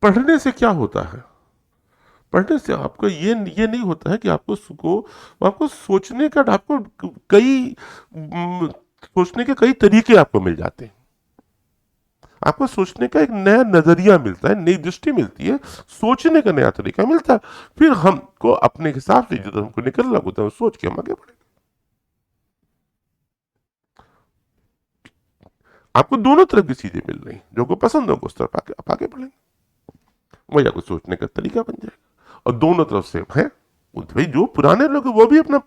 पढ़ने से क्या होता है? पढ़ने से आपको ये नहीं होता है कि आपको सोचने का, आपको सोचने के कई तरीके आपको मिल जाते हैं। आपको सोचने का एक नया नजरिया मिलता है, नई दृष्टि मिलती है, सोचने का नया तरीका मिलता है। फिर हमको अपने हिसाब से जो हमको निकलना होता है सोच के हम आगे बढ़ेंगे। आपको दोनों तरफ की चीजें मिल रही, जो को पसंद हो उस तरफ आप आगे बढ़ेंगे, वही आपको सोचने का तरीका बन जाएगा। और दोनों तरफ से है। भाई जो पुराने लोग हैं वो भी अपना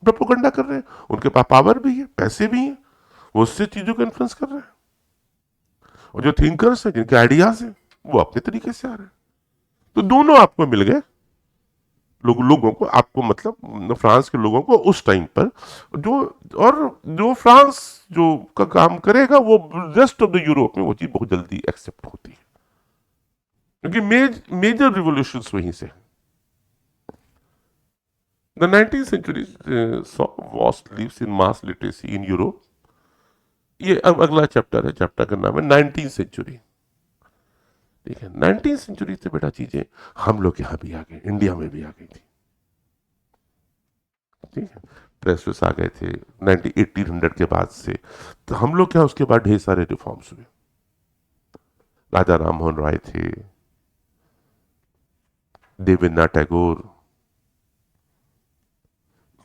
प्रोपोगंडा कर रहे हैं, उनके पास पावर भी है, पैसे भी हैं, वो उससे चीजों को इन्फ्लुएंस कर रहे हैं। और जो थिंकर्स हैं, जिनके आइडियाज हैं, वो अपने तरीके से आ रहे हैं। तो दोनों आपको मिल गए, लोगों को, आपको मतलब फ्रांस के लोगों को उस टाइम पर, जो और जो फ्रांस जो का काम करेगा वो रेस्ट ऑफ द यूरोप में वो चीज बहुत जल्दी एक्सेप्ट होती है, क्योंकि मेजर रिवोल्यूशंस वहीं से। The 19th century saw vast leaps in mass literacy in Europe। ये अब अगला चैप्टर है, चैप्टर का नाम है 19th सेंचुरी। ठीक है, 19th सेंचुरी से बेटा चीजें हम लोग यहाँ भी आ गए, इंडिया में भी आ गई थी। ठीक है, प्रेस वेस आ गए थे 1800 के बाद से। तो हम लोग क्या, उसके बाद ढेर सारे रिफॉर्म्स हुए। राजा राम मोहन राय थे, देवेंद्र टैगोर,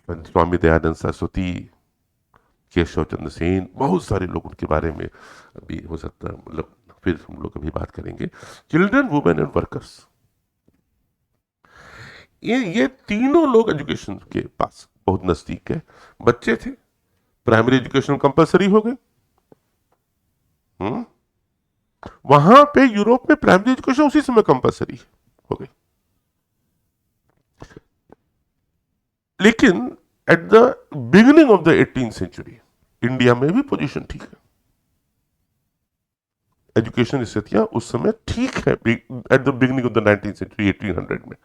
स्वामी दयानंद सरस्वती, केशव चंद्र सेन, बहुत सारे लोग उनके बारे में अभी हो सकता है, मतलब फिर हम लोग अभी बात करेंगे। चिल्ड्रन, वुमेन एंड वर्कर्स, ये तीनों लोग एजुकेशन के पास बहुत नजदीक है। बच्चे थे, प्राइमरी एजुकेशन कंपलसरी हो गए। वहां पे यूरोप में प्राइमरी एजुकेशन उसी समय कंपलसरी हो गई। लेकिन at the beginning of the 18th century India में भी पोजीशन ठीक है, एजुकेशन स्थितियां उस समय ठीक है। At the beginning of the 19th century 1800 में,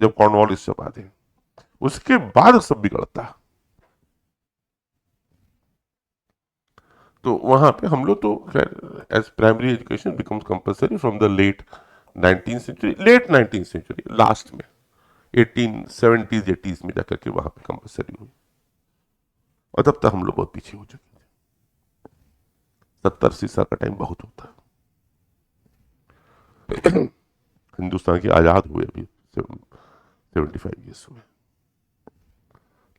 जब कॉर्नवालिस सब आते हैं, उसके बाद सब बिगड़ता है। तो वहां पे हम लोग तो as primary education becomes compulsory from the late 19th century, late 19th century last में 1870s 80s में जाकर के वहां पे कंपलसरी हुई। और तब तक हम लोग बहुत पीछे हो चुके थे। 70-80 साल का टाइम बहुत होता है। हिंदुस्तान की आजाद हुए अभी 75 ईयर्स हुए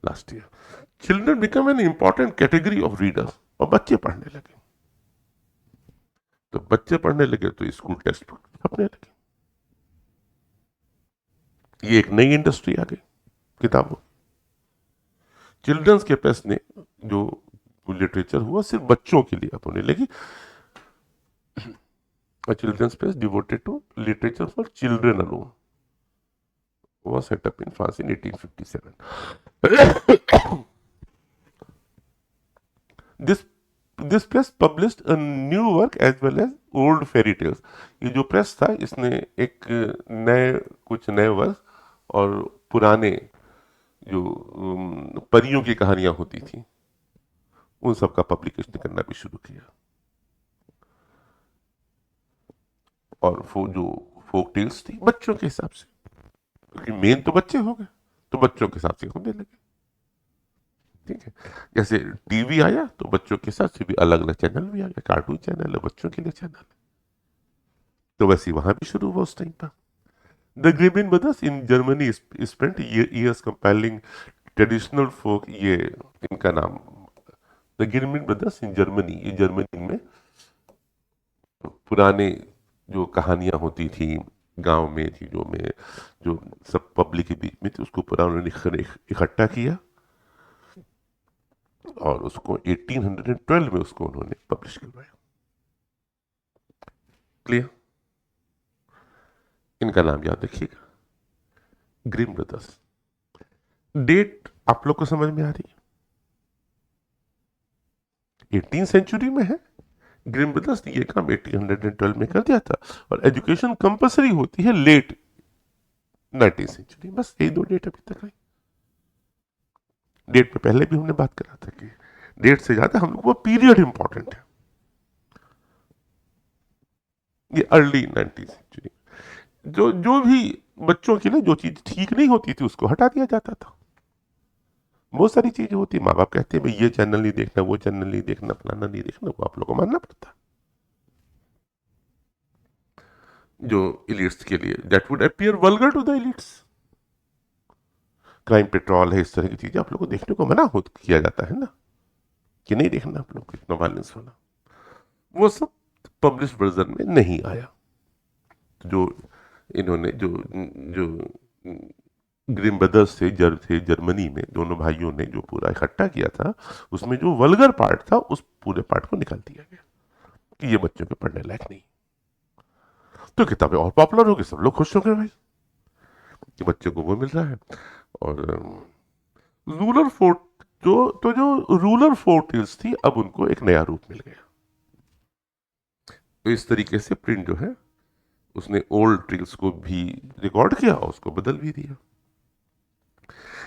last year. Children become an important category of readers, और बच्चे पढ़ने लगे। तो बच्चे पढ़ने लगे तो स्कूल टेक्स्ट बुक छपने लगे। ये एक नई इंडस्ट्री आ गई किताबों। चिल्ड्रंस के प्रेस ने जो लिटरेचर हुआ सिर्फ बच्चों के लिए अब होने लगी। Children's press devoted to literature for children alone was set up in France in 1857. this this press published a new work as well as old fairy tales। ये जो प्रेस था इसने एक कुछ नए वर्क और पुराने जो परियों की कहानियां होती थी उन सब का पब्लिकेशन करना भी शुरू किया। और वो जो फोक टेल्स थी बच्चों के हिसाब से, क्योंकि मेन तो बच्चे हो गए, तो बच्चों के हिसाब से होने लगे। ठीक है, जैसे टीवी आया तो बच्चों के हिसाब से भी अलग अलग चैनल भी आ गया, कार्टून चैनल है, बच्चों के लिए चैनल है। तो वैसे वहां भी शुरू हुआ उस टाइम पर। The Grimm brothers in Germany spent years compiling traditional folk, ये इनका नाम the Grimm brothers in Germany, ये जर्मनी में पुराने जो कहानियां होती थी गांव में, चीजों में, जो सब पब्लिक के बीच में थी, उसको पूरा उन्होंने इकट्ठा किया और उसको 1812 में उसको उन्होंने पब्लिश करवाया। क्लियर? इनका नाम याद रखिएगा, ग्रिम ब्रदर्स। डेट आप लोग को समझ में आ रही है? 18th सेंचुरी में है। ग्रिम ब्रदर्स ने ये काम 1812 में कर दिया था, और एजुकेशन कंपलसरी होती है लेट 19th सेंचुरी। बस यही दो डेट अभी तक है। डेट पे पहले भी हमने बात करा था कि डेट से ज्यादा हम लोग वो पीरियड इंपॉर्टेंट है। ये अर्ली 19th सेंचुरी, जो भी बच्चों के लिए जो चीज ठीक नहीं होती थी उसको हटा दिया जाता था। बहुत सारी चीजें होती, माँ बाप कहते हैं भाई ये चैनल नहीं देखना, वो चैनल नहीं देखना, फलाना नहीं देखना, वो आप लोगों को मानना पड़ता। जो इलिट्स के लिए that would appear vulgar to the elites. Crime patrol है, इस तरह की चीजें आप लोग को देखने को मना हो किया जाता है ना, कि नहीं देखना आप लोग को इतना वायलेंस वाला। वो सब पब्लिश वर्जन में नहीं आया। जो इन्होंने जो जो ग्रिम ब्रदर्स थे जर्मनी में, दोनों भाइयों ने जो पूरा इकट्ठा किया था, उसमें जो वल्गर पार्ट था उस पूरे पार्ट को निकाल दिया गया कि ये बच्चों के पढ़ने लायक नहीं। तो किताबें और पॉपुलर हो गई, सब लोग खुश हो गए भाई कि बच्चों को वो मिल रहा है। और रूरल फोर्ट जो रूरल फोर्ट थी, अब उनको एक नया रूप मिल गया। तो इस तरीके से प्रिंट जो है उसने ओल्ड ट्रेल्स को भी रिकॉर्ड किया और उसको बदल भी दिया।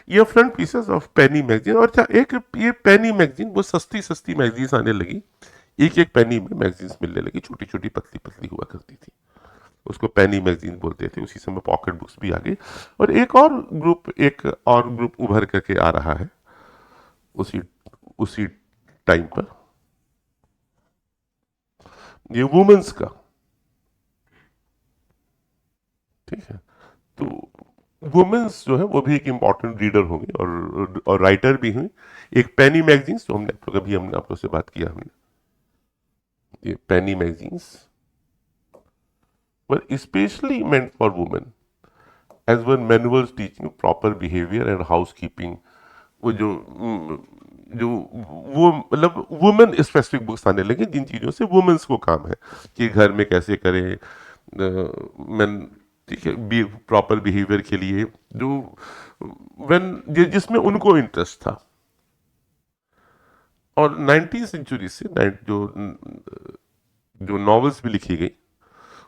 ये front pieces of Penney magazine. और अच्छा, एक ये पेनी मैगजीन, वो सस्ती सस्ती मैगजीन्स आने लगी, एक एक पेनी में मैगजीन्स मिलने लगी, छोटी छोटी पतली पतली हुआ करती थी, उसको पेनी मैगजीन बोलते थे। उसी समय पॉकेट बुक्स भी आ गई। और एक और ग्रुप उभर करके आ रहा है उसी उसी टाइम पर, ये वुमेन्स का। ठीक है, तो वुमेन्स जो है वो भी एक इम्पॉर्टेंट रीडर होंगी और राइटर भी हुई। एक पेनी मैगजीन्स, जो हमने आप लोग से बात किया, हमने ये penny magazines were specially meant for women as one manuals teaching proper behaviour and housekeeping. वो जो वो मतलब वुमेन स्पेसिफिक बुक्स आने लगे जिन चीज़ों से वुमेन्स को काम है कि घर में कैसे करें, मैन, ठीक है, बी प्रॉपर बिहेवियर के लिए, जो जिसमें उनको इंटरेस्ट था। और 19वीं सेंचुरी से जो नॉवेल्स भी लिखी गई,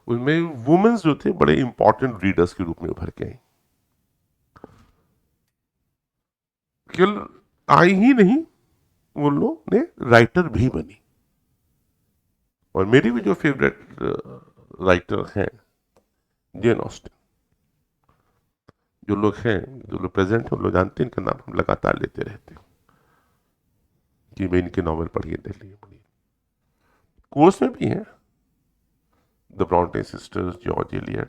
उनमें वुमेन्स जो थे बड़े इंपॉर्टेंट रीडर्स के रूप में उभर के आई। केवल आई ही नहीं, वो लोग ने राइटर भी बनी। और मेरी भी जो फेवरेट राइटर हैं, जेन ऑस्टिन। जो लोग प्रेजेंट हैं, उन लोग जानते हैं, इनका नाम हम लगातार लेते रहते हैं कि मैं इनके नॉवल पढ़िए, देख लीजिए, पढ़िए। कोर्स में भी हैं the Brontë sisters, George Eliot.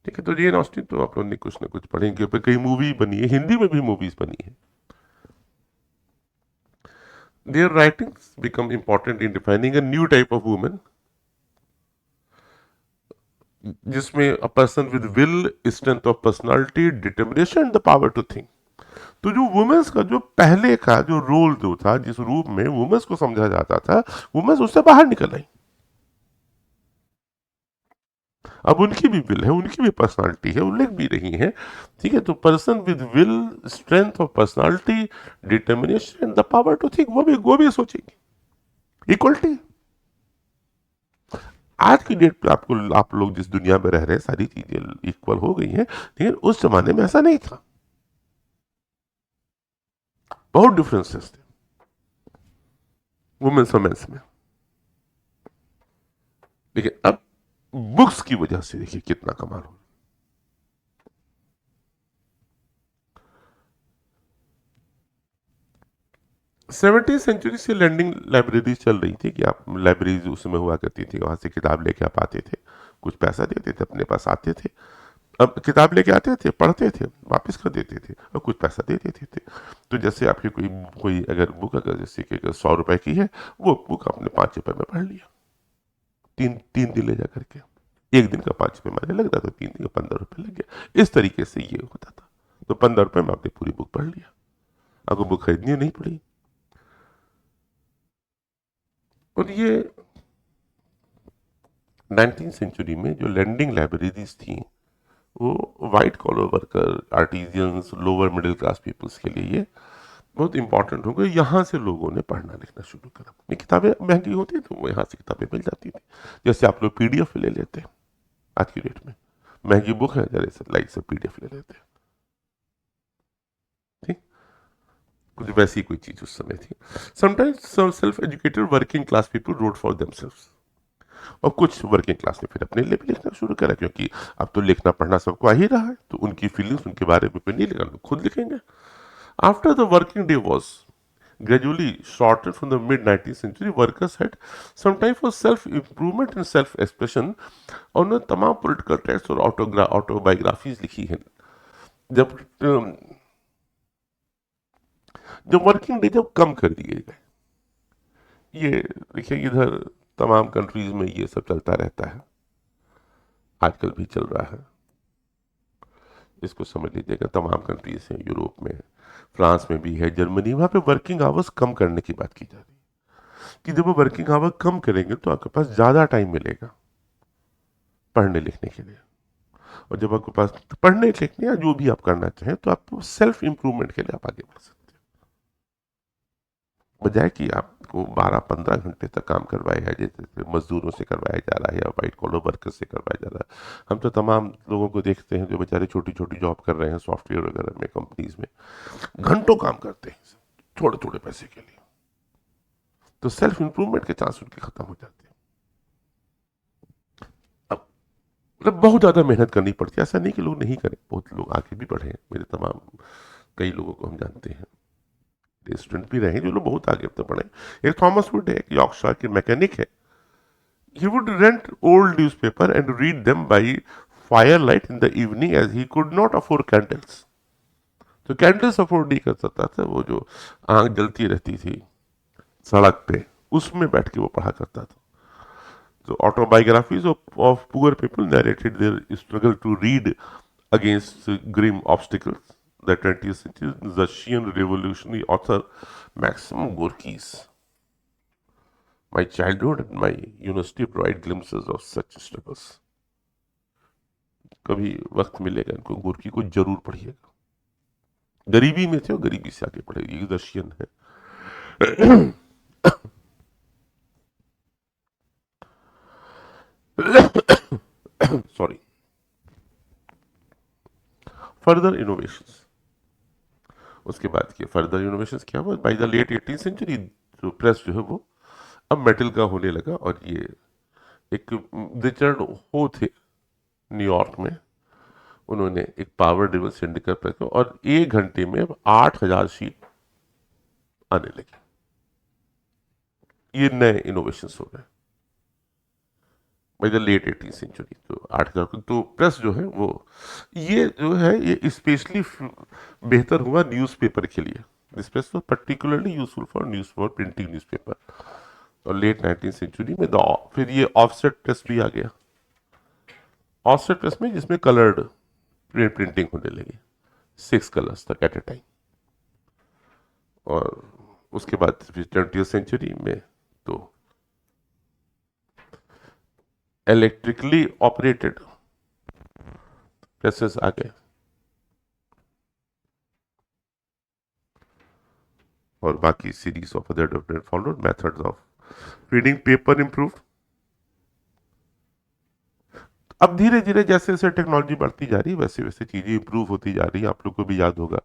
ठीक है, तो जेन ऑस्टिन तो आप लोगों ने कुछ ना कुछ पढ़ेंगे, पर कई मूवी बनी है, हिंदी में भी मूवीज बनी है। Their writings become important in defining a new type of women, जिसमें a person with will, strength of personality, determination, the power to think. तो जो वुमेन्स का जो पहले का जो रोल जो था, जिस रूप में वुमेन्स को समझा जाता था, वुमेन्स उससे बाहर निकल आई। अब उनकी भी विल है, उनकी भी पर्सनालिटी है, वो लिख भी रही हैं। ठीक है, तो person with will, strength of personality, determination, the power to think, वो भी सोचेंगे। इक्वलिटी। आज की डेट पे आप लोग जिस दुनिया में रह रहे हैं, सारी चीजें इक्वल हो गई हैं, लेकिन उस जमाने में ऐसा नहीं था, बहुत डिफरेंसेस थे वुमेन्स और मेंस में। लेकिन अब बुक्स की वजह से देखिए कितना कमाल हो। 17वीं सेंचुरी से लैंडिंग लाइब्रेरीज चल रही थी कि आप लाइब्रेरीज उस समय हुआ करती थी, वहां से किताब लेके आप आते थे, कुछ पैसा देते थे, अपने पास आते थे, अब किताब लेके आते थे, पढ़ते थे, वापस कर देते थे और कुछ पैसा दे देते थे। तो जैसे आपकी कोई कोई अगर बुक, अगर जैसे कि अगर 100 रुपए की है, वो बुक आपने 5 रुपए में पढ़ लिया, तीन तीन दिन ले जा करके। एक दिन का 5 रुपए माने लग रहा था, 3 दिन का 15 रुपए लग गया। इस तरीके से ये होता था। तो 15 रुपए में आपने पूरी बुक पढ़ लिया, आपको बुक खरीदनी नहीं पड़ी। और ये 19वीं सेंचुरी में जो लैंडिंग लाइब्रेरीज थी, वो white collar worker, artisans, lower middle class peoples के लिए ये बहुत इंपॉर्टेंट हो गए। यहाँ से लोगों ने पढ़ना लिखना शुरू करा। ये किताबें महंगी होती तो वो यहाँ से किताबें मिल जाती थी। जैसे आप लोग पीडीएफ ले लेते हैं आज की डेट में, महंगी बुक है, जैसे लाइक से पीडीएफ ले लेते हैं। ठीक, कुछ वैसी कोई चीज उस समय थी। Sometimes self educated working class people road for themselves, और कुछ वर्किंग क्लास ने फिर अपने लिए भी लिखना शुरू करा, क्योंकि अब तो लिखना पढ़ना सबको आ ही रहा है, तो उनकी फीलिंग्स, उनके बारे में कोई नहीं लिखा, लोग खुद लिखेंगे। After the working day was gradually shortened from the mid 19th century, workers had some time for self improvement and self expression। और उन्होंने तमाम पॉलिटिकल टेक्स्ट और ऑटोबायोग्राफीज लिखी हैं। जब जब वर्किंग डे जब कम कर दिए गए, ये देखिए इधर तमाम कंट्रीज में ये सब चलता रहता है, आजकल भी चल रहा है। इसको समझ लीजिएगा, तमाम कंट्रीज हैं, यूरोप में, फ्रांस में भी है, जर्मनी, वहाँ पे वर्किंग आवर्स कम करने की बात की जा रही है कि जब वो वर्किंग आवर कम करेंगे तो आपके पास ज़्यादा टाइम मिलेगा पढ़ने लिखने के लिए। और जब आपके पास पढ़ने लिखने या जो भी आप करना चाहें तो आप सेल्फ इंप्रूवमेंट के लिए आप आगे बढ़ सकते हैं, बजाय कि आपको 12-15 घंटे तक काम करवाया है जैसे मजदूरों से करवाया जा रहा है या वाइट कॉलर वर्कर से करवाया जा रहा है। हम तो तमाम लोगों को देखते हैं जो बेचारे छोटी छोटी जॉब कर रहे हैं सॉफ्टवेयर वगैरह में, कंपनीज में, घंटों काम करते हैं थोड़े थोड़े पैसे के लिए। तो सेल्फ इंप्रूवमेंट के चांस उनके खत्म हो जाते हैं। अब मतलब बहुत ज्यादा मेहनत करनी पड़ती है, ऐसा नहीं कि लोग नहीं करें, बहुत लोग आगे भी बढ़े हैं, मेरे तमाम कई लोगों को हम जानते हैं, स्टूडेंट भी रहे जो लोग बहुत आगे अब तक बढ़े। एक थॉमस वुड है, एक यॉर्कशायर के मैकेनिक है, he would rent old newspaper and read them by firelight in the evening as he could not afford candles। तो कैंडल्स अफोर्ड नहीं कर सकता था, वो जो आग जलती रहती थी सड़क पे, उसमें बैठ के वो पढ़ा करता था। So autobiographies of poor people narrated their struggle to read against grim obstacles. The 20th century Russian revolutionary author Maxim Gorky's My childhood and my university provide glimpses of such struggles। कभी वक्त मिलेगा इनको, गोरकी को जरूर पढ़िएगा। गरीबी में थे और गरीबी से आगे बढ़े, ये रशियन है। सॉरी। फर्दर इनोवेशंस, उसके बाद के फर्दर इनोवेशंस क्या हुआ, by the late 18th century जो प्रेस जो है वो अब मेटल का होने लगा। और ये एक रिचर्ड हो थे न्यूयॉर्क में, उन्होंने एक पावर ड्रिवन सिंडिकेट पर और 1 घंटे में अब 8,000 शीट आने लगी। ये नए इनोवेशंस हो रहे हैं bye the late 18th century. तो 8,000, तो प्रेस जो है वो, ये जो है ये स्पेशली बेहतर हुआ न्यूज़पेपर के लिए। This press was particularly useful for news, for printing newspaper. और लेट 19th सेंचुरी में फिर ये ऑफसेट प्रेस भी आ गया। ऑफसेट प्रेस में जिसमें कलर्ड प्रिंटिंग होने लगी 6 कलर्स तक एट ए टाइम। और उसके बाद फिर 20th सेंचुरी में तो इलेक्ट्रिकली ऑपरेटेड प्रेसेस आ गए। और बाकी series of other development followed, methods of reading paper improve. अब धीरे धीरे जैसे जैसे टेक्नोलॉजी बढ़ती जा रही है वैसे वैसे चीजें इंप्रूव होती जा रही है। आप लोग को भी याद होगा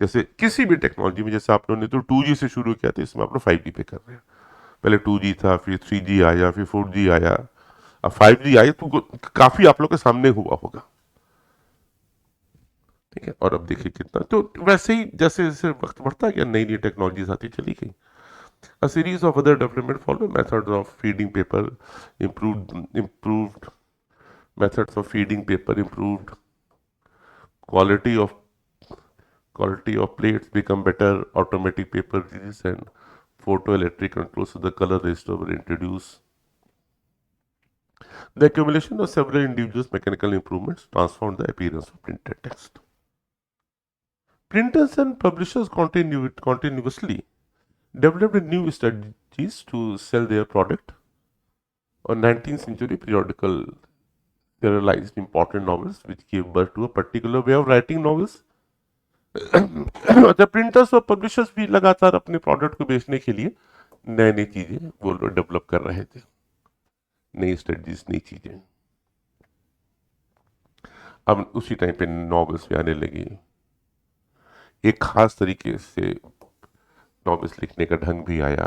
जैसे किसी भी टेक्नोलॉजी में, जैसे आप लोगों ने तो 2G से शुरू किया था, इसमें आप लोग 5G पे कर रहे हैं। पहले 2G था, फिर 3G आया, फिर 4G आया, अब 5G आई, तो काफी आप लोग के सामने हुआ होगा, ठीक है। और अब देखिए कितना, तो वैसे ही जैसे जैसे वक्त बढ़ता गया नई नई टेक्नोलॉजीज आती चली गई। A series of other development follow, methods of feeding paper improved methods of feeding paper improved, quality of quality of plates become better, automatic paper release and photoelectric controls of the color register were introduced. The accumulation of several individuals' mechanical improvements transformed the appearance of printed text. Printers and publishers continuously developed new strategies to sell their product. On 19th century periodical serialized important novels which gave birth to a particular way of writing novels. अच्छा, printers और publishers भी लगातार अपने product को बेचने के लिए नई नई चीजें वो लोग डेवलप कर रहे थे, नई स्ट्रेटजीज, नई चीजें। अब उसी टाइम पे नॉवेल्स भी आने लगी, एक खास तरीके से नॉवेल्स लिखने का ढंग भी आया।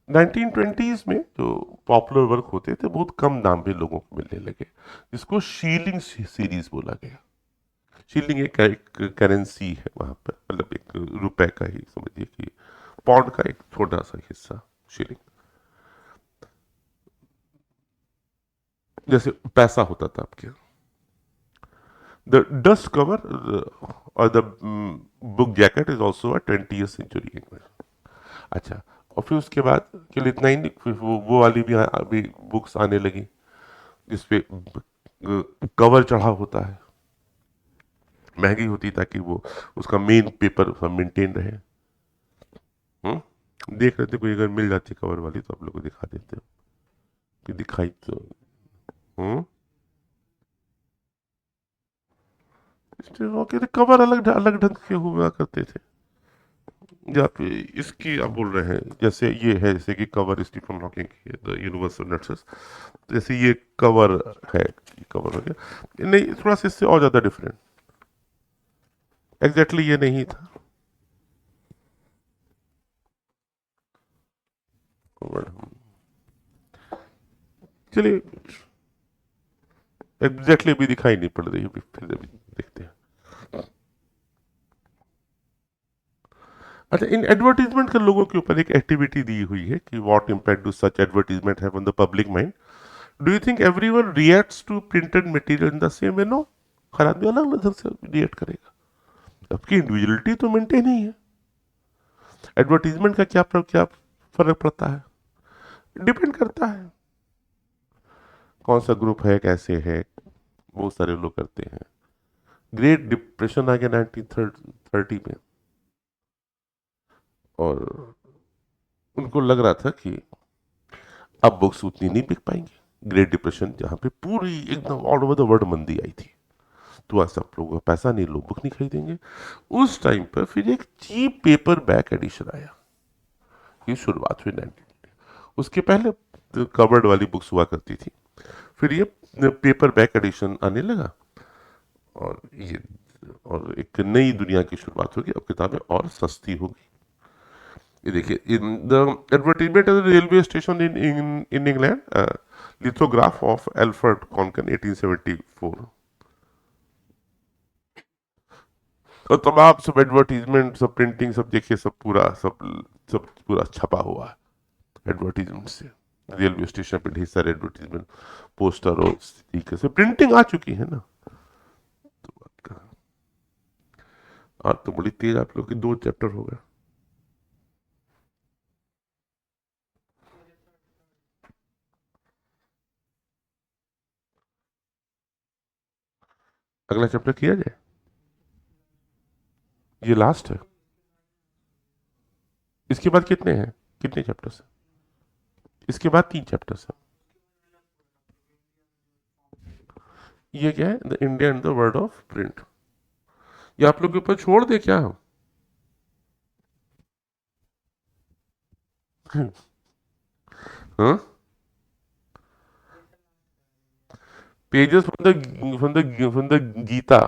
1920s में जो पॉपुलर वर्क होते थे बहुत कम दाम पे लोगों को मिलने लगे, जिसको शीलिंग सीरीज बोला गया। शीलिंग एक करेंसी है वहां पर, मतलब एक रुपए का ही समझिए कि पौंड का एक छोटा सा हिस्सा शीलिंग, जैसे पैसा होता था आपके। द डस्ट कवर और the book jacket is also a 20th century. अच्छा, और फिर उसके बाद केवल इतना ही नहीं, फिर वो वाली भी अभी बुक्स आने लगी जिसपे कवर चढ़ा होता है, महंगी होती है ताकि वो उसका मेन पेपर मेंटेन रहे। देख रहे थे कोई अगर मिल जाती कवर वाली तो आप लोग को दिखा देते हो कि दिखाई तो। हम्म इसके कवर अलग अलग ढंग के हुआ करते थे। या पे इसकी आप बोल रहे हैं जैसे ये है, जैसे कि कवर स्टीफन हॉकिंग की द यूनिवर्स ऑफ नट्स, जैसे ये कवर है, कवर हो गया नहीं, थोड़ा सा इससे और ज्यादा डिफरेंट। एग्जैक्टली ये नहीं था कवर। चलिए, एग्जैक्टली अभी दिखाई नहीं पड़ रही, अभी फिर अभी देखते हैं। अच्छा, इन एडवर्टीजमेंट के लोगों के ऊपर एक एक्टिविटी दी हुई है कि what impact do such advertisement have on the public mind. Do you think everyone reacts to printed material in the same way? No, हर आदमी अलग अलग ढंग से रिएक्ट करेगा। सबकी इंडिविजुअलिटी तो मेंटेन ही है। एडवर्टीजमेंट का क्या फर्क पड़ता है? डिपेंड करता है कौन सा ग्रुप है, कैसे है। बहुत सारे लोग करते हैं। ग्रेट डिप्रेशन आ गया 1930 में, और उनको लग रहा था कि अब बुक्स उतनी नहीं बिक पाएंगी। ग्रेट डिप्रेशन जहाँ पे पूरी एकदम ऑल ओवर द वर्ल्ड मंदी आई थी, तो सब लोगों का पैसा नहीं, लोग बुक नहीं खरीदेंगे। उस टाइम पर फिर एक चीप पेपर बैक एडिशन आया। ये शुरुआत हुई 19, उसके पहले कवर्ड वाली बुक्स हुआ करती थी, फिर ये पेपर बैक एडिशन आने लगा, और ये और एक नई दुनिया की शुरुआत होगी। अब किताबें और सस्ती होगी। ये देखिए, in the advertisement of the railway station in England, lithograph of Alfred Concanen 1874। और तमाम सब एडवर्टीजमेंट, सब प्रिंटिंग, सब देखिए, सब पूरा छपा हुआ है एडवर्टीजमेंट से। रेलवे स्टेशन पे ढेर सारे एडवर्टीजमेंट, पोस्टर, और इस तरीके से प्रिंटिंग आ चुकी है ना। तो बात का आज तो बड़ी तेज आप लोग की 2 चैप्टर हो गए। अगला चैप्टर किया जाए, ये लास्ट है। इसके बाद कितने हैं, कितने चैप्टर्स हैं? इसके बाद 3 चैप्टर्स हैं। ये क्या है? The India and the world of print. ये आप लोग के ऊपर छोड़ दे क्या हम? हाँ, pages from the Gita,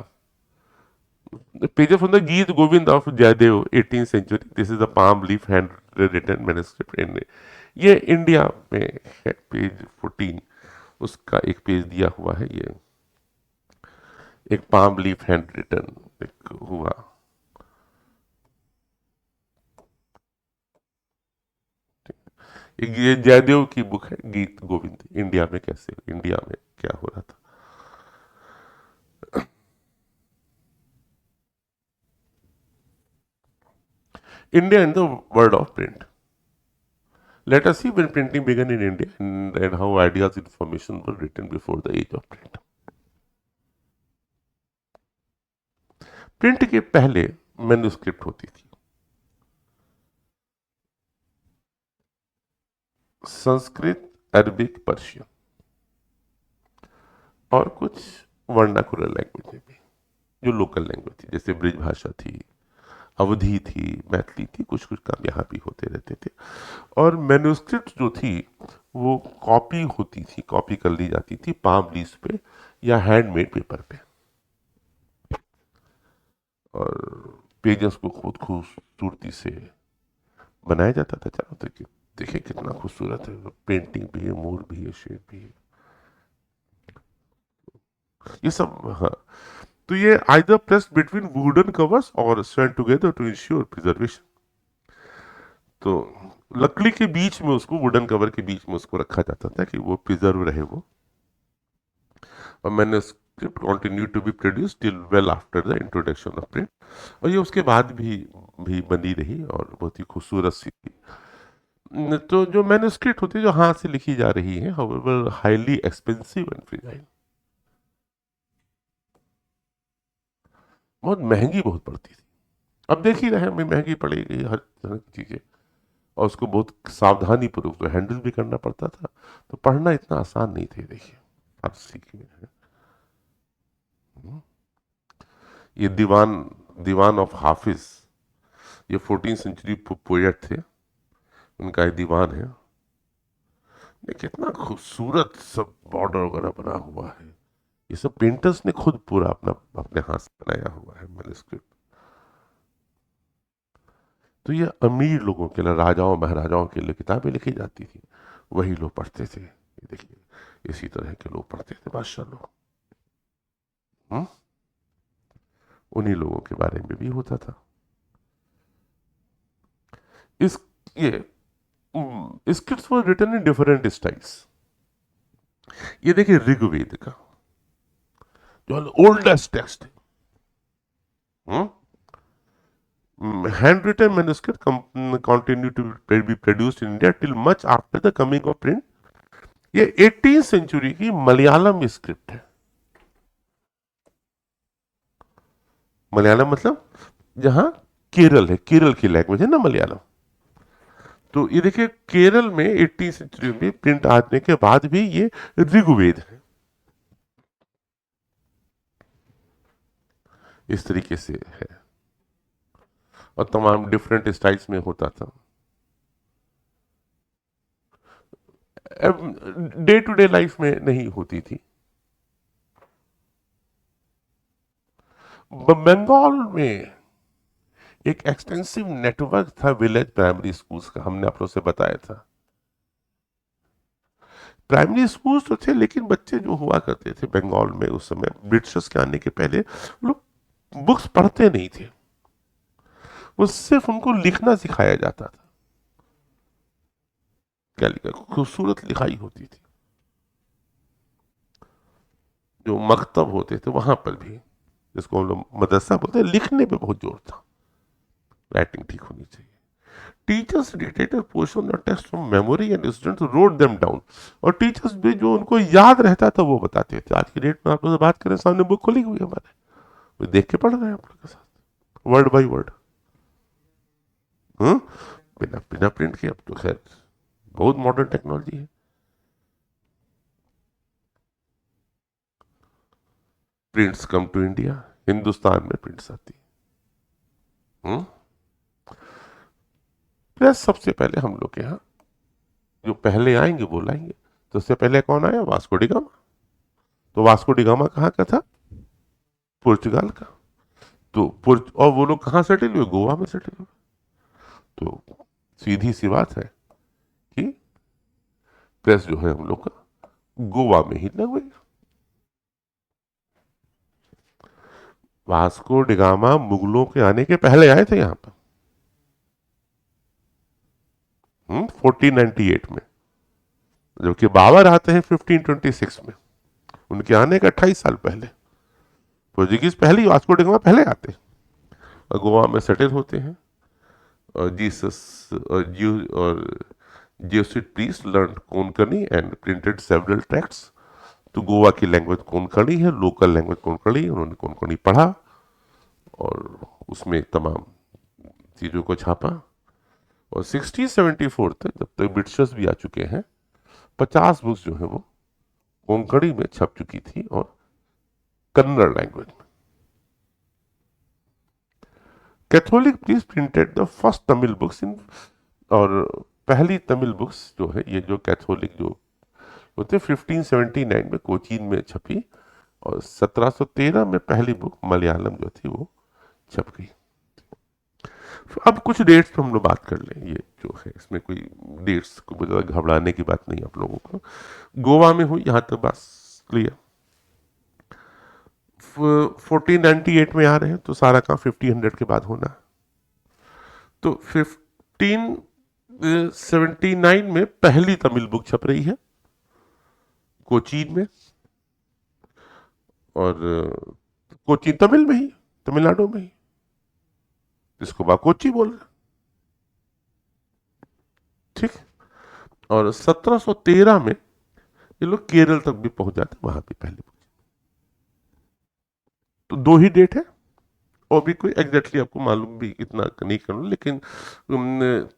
pages from the Geet Govind of Jaydev, 18th century. This is the palm leaf hand written manuscript in, ये इंडिया में है, पेज 14, उसका एक पेज दिया हुआ है। ये एक पाम लीफ हैंड रिटन एक हुआ। एक ये जयदेव की बुक है, गीत गोविंद, इंडिया में कैसे, इंडिया में क्या हो रहा था। India and the world of print. Let us see when printing began in India, and how ideas information were written before the age of print. Print के पहले मैन्युस्क्रिप्ट होती थी, संस्कृत, अरबिक, पर्शियन, और कुछ वर्नाकुलर लैंग्वेज में भी, जो local language थी, जैसे ब्रिज भाषा थी, अवधी थी, मैथिली थी, कुछ कुछ काम यहाँ भी होते रहते थे। और मैन्युस्क्रिप्ट जो थी वो कॉपी होती थी, कॉपी कर ली जाती थी पाम लीफ पे या हैंडमेड पेपर पे, और पेजेस को खुद खूबसूरती से बनाया जाता था चारों तरफ। देखिए कितना खूबसूरत है, पेंटिंग भी है, मोर भी है, शेप भी है, ये सब। हाँ, तो ये either pressed between wooden covers और स्वेन टुगेदर टू इंश्योर प्रिजर्वेशन। तो लकड़ी के बीच में उसको, वुडन कवर के बीच में उसको रखा जाता था कि वो प्रिजर्व रहे वो। और manuscript continue to be produce till well after the introduction of print. और ये उसके बाद भी बनी रही, और बहुत ही खूबसूरत सी थी। तो जो मैन्युस्क्रिप्ट होती है, जो हाथ से लिखी जा रही है, however highly expensive and fragile, बहुत महंगी बहुत पड़ती थी। अब देख ही रहे हैं, हमें महंगी पड़ेगी हर तरह की चीजें, और उसको बहुत सावधानी पूर्वक तो हैंडल भी करना पड़ता था। तो पढ़ना इतना आसान नहीं थे, देखिए आप सीखिए। ये दीवान, दीवान ऑफ हाफिज, ये 14th सेंचुरी पोएट थे, उनका ये दीवान है। ये कितना खूबसूरत सब बॉर्डर वगैरह बना हुआ है। ये सब पेंटर्स ने खुद पूरा अपना अपने हाथ से बनाया हुआ है मैन्युस्क्रिप्ट। तो ये अमीर लोगों के लिए, राजाओं महाराजाओं के लिए किताबें लिखी जाती थी, वही लोग पढ़ते थे। ये देखिए, इसी तरह के लोग पढ़ते थे, बादशाह लोग। हम्म? उन्हीं लोगों के बारे में भी होता था। इस ये scripts were written in different styles. ये देखिए ऋग्वेद का जो ओल्डेस्ट टेक्स्ट है, handwritten manuscript continue to be produced in India till much after the coming of print। ये 18th सेंचुरी की मलयालम स्क्रिप्ट है। मलयालम मतलब जहां केरल है, केरल की लैंग्वेज है ना मलयालम। तो ये देखिए केरल में 18th सेंचुरी में प्रिंट आने के बाद भी ये ऋग्वेद है, इस तरीके से है, और तमाम डिफरेंट स्टाइल्स में होता था। डे टू डे लाइफ में नहीं होती थी। बंगाल में एक एक्सटेंसिव नेटवर्क था विलेज प्राइमरी स्कूल्स का, हमने आप लोग से बताया था। प्राइमरी स्कूल्स तो थे, लेकिन बच्चे जो हुआ करते थे बंगाल में उस समय ब्रिटिशर्स के आने के पहले, लोग बुक्स पढ़ते नहीं थे, वो सिर्फ उनको लिखना सिखाया जाता था। क्या लिखा, खूबसूरत लिखाई होती थी। जो मकतब होते थे वहां पर भी, जिसको हम लोग मदरसा बोलते हैं, लिखने पे बहुत जोर था, राइटिंग ठीक होनी चाहिए। Teachers dictated portion of text from memory and students wrote them down. और टीचर्स भी जो उनको याद रहता था वो बताते थे। आज की डेट में आप लोग से बात करें, सामने बुक खुली हुई है हमारे, वो देख के पढ़ रहे हैं आप लोग के साथ, वर्ड बाय वर्ड। बिना बिना प्रिंट के। अब तो खैर बहुत मॉडर्न टेक्नोलॉजी है। Prints come to India, Hindustan में प्रिंट्स आती है। प्रेस सबसे पहले हम लोग के यहाँ जो पहले आएंगे वो लाएंगे। तो उससे पहले कौन आया, वास्को डी गामा। तो वास्को डी गामा कहाँ का था, पुर्तगाल का। तो और वो लोग कहाँ सेटल हुए, गोवा में सेटल हुए। तो सीधी सी बात है कि प्रेस जो है हम लोग का गोवा में ही लग गई। वास्को डी गामा मुगलों के आने के पहले आए थे यहाँ पर 1498 में, जबकि बाबर आते हैं 1526 में। उनके आने का 28 साल पहले। पोर्चुगीज पहले ही, वास्को डी गामा पहले आते हैं और गोवा में सेटल होते हैं। और जीसस और Jesuit priest learn Konkani and printed several texts. तो गोवा की लैंग्वेज कोंकणी है, लोकल लैंग्वेज कोंकणी, उन्होंने कोंकणी पढ़ा और उसमें तमाम चीज़ों को छापा। और 1674 तक, जब तक ब्रिटिशर्स भी आ चुके हैं, 50 बुक्स जो है वो कोंकणी में छप चुकी थी और कन्नड़ लैंग्वेज में। Catholic priest printed the first Tamil books इन। और पहली तमिल बुक्स जो है, ये जो कैथोलिक जो होते 1579 में कोचीन में छपी, और 1713 में पहली बुक मलयालम जो थी वो छप गई। अब कुछ डेट्स पे हम लोग बात कर लें। ये जो है इसमें कोई डेट्स को ज़्यादा घबराने की बात नहीं आप लोगों को। गोवा में हुई, यहाँ तक बात क्लियर। 1498 में आ रहे हैं तो सारा काम 1500 के बाद होना है। तो 1579 में पहली तमिल बुक छप रही है कोचीन में। और कोचीन तमिल में ही, तमिलनाडु में ही, जिसको बाकोची बोल रहे, ठीक। और 1713 में ये लोग केरल तक भी पहुंच जाते, वहां भी पहली बुक। तो दो ही डेट है, और भी कोई एग्जैक्टली आपको मालूम भी इतना नहीं करूँ, लेकिन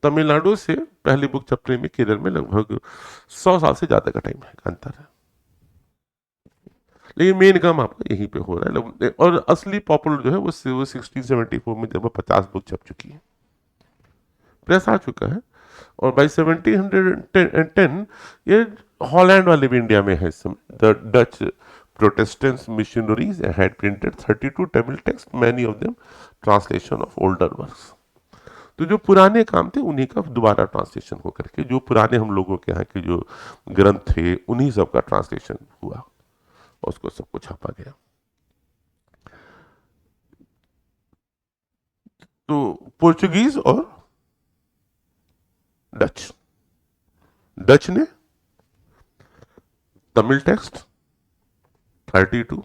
तमिलनाडु से पहली बुक छपने में केरल में लगभग 100 साल से ज़्यादा का टाइम है, अंतर है। लेकिन मेन काम आपका यहीं पे हो रहा है। और असली पॉपुलर जो है वो 1674 में जब 50 बुक छप चुकी है, प्रेस आ चुका है। और बाई 1710 ये हॉलैंड वाले भी इंडिया में है इस समय। The Dutch Protestants missionaries had printed 32 Tamil text, many of them translation of older works. तो जो पुराने काम थे उन्हीं का दोबारा ट्रांसलेशन होकर के, जो पुराने हम लोगों के यहाँ के जो ग्रंथ थे उन्हीं सब का ट्रांसलेशन हुआ और उसको सबको छापा गया। तो पोर्चुगीज और डच, डच ने तमिल टेक्स्ट 32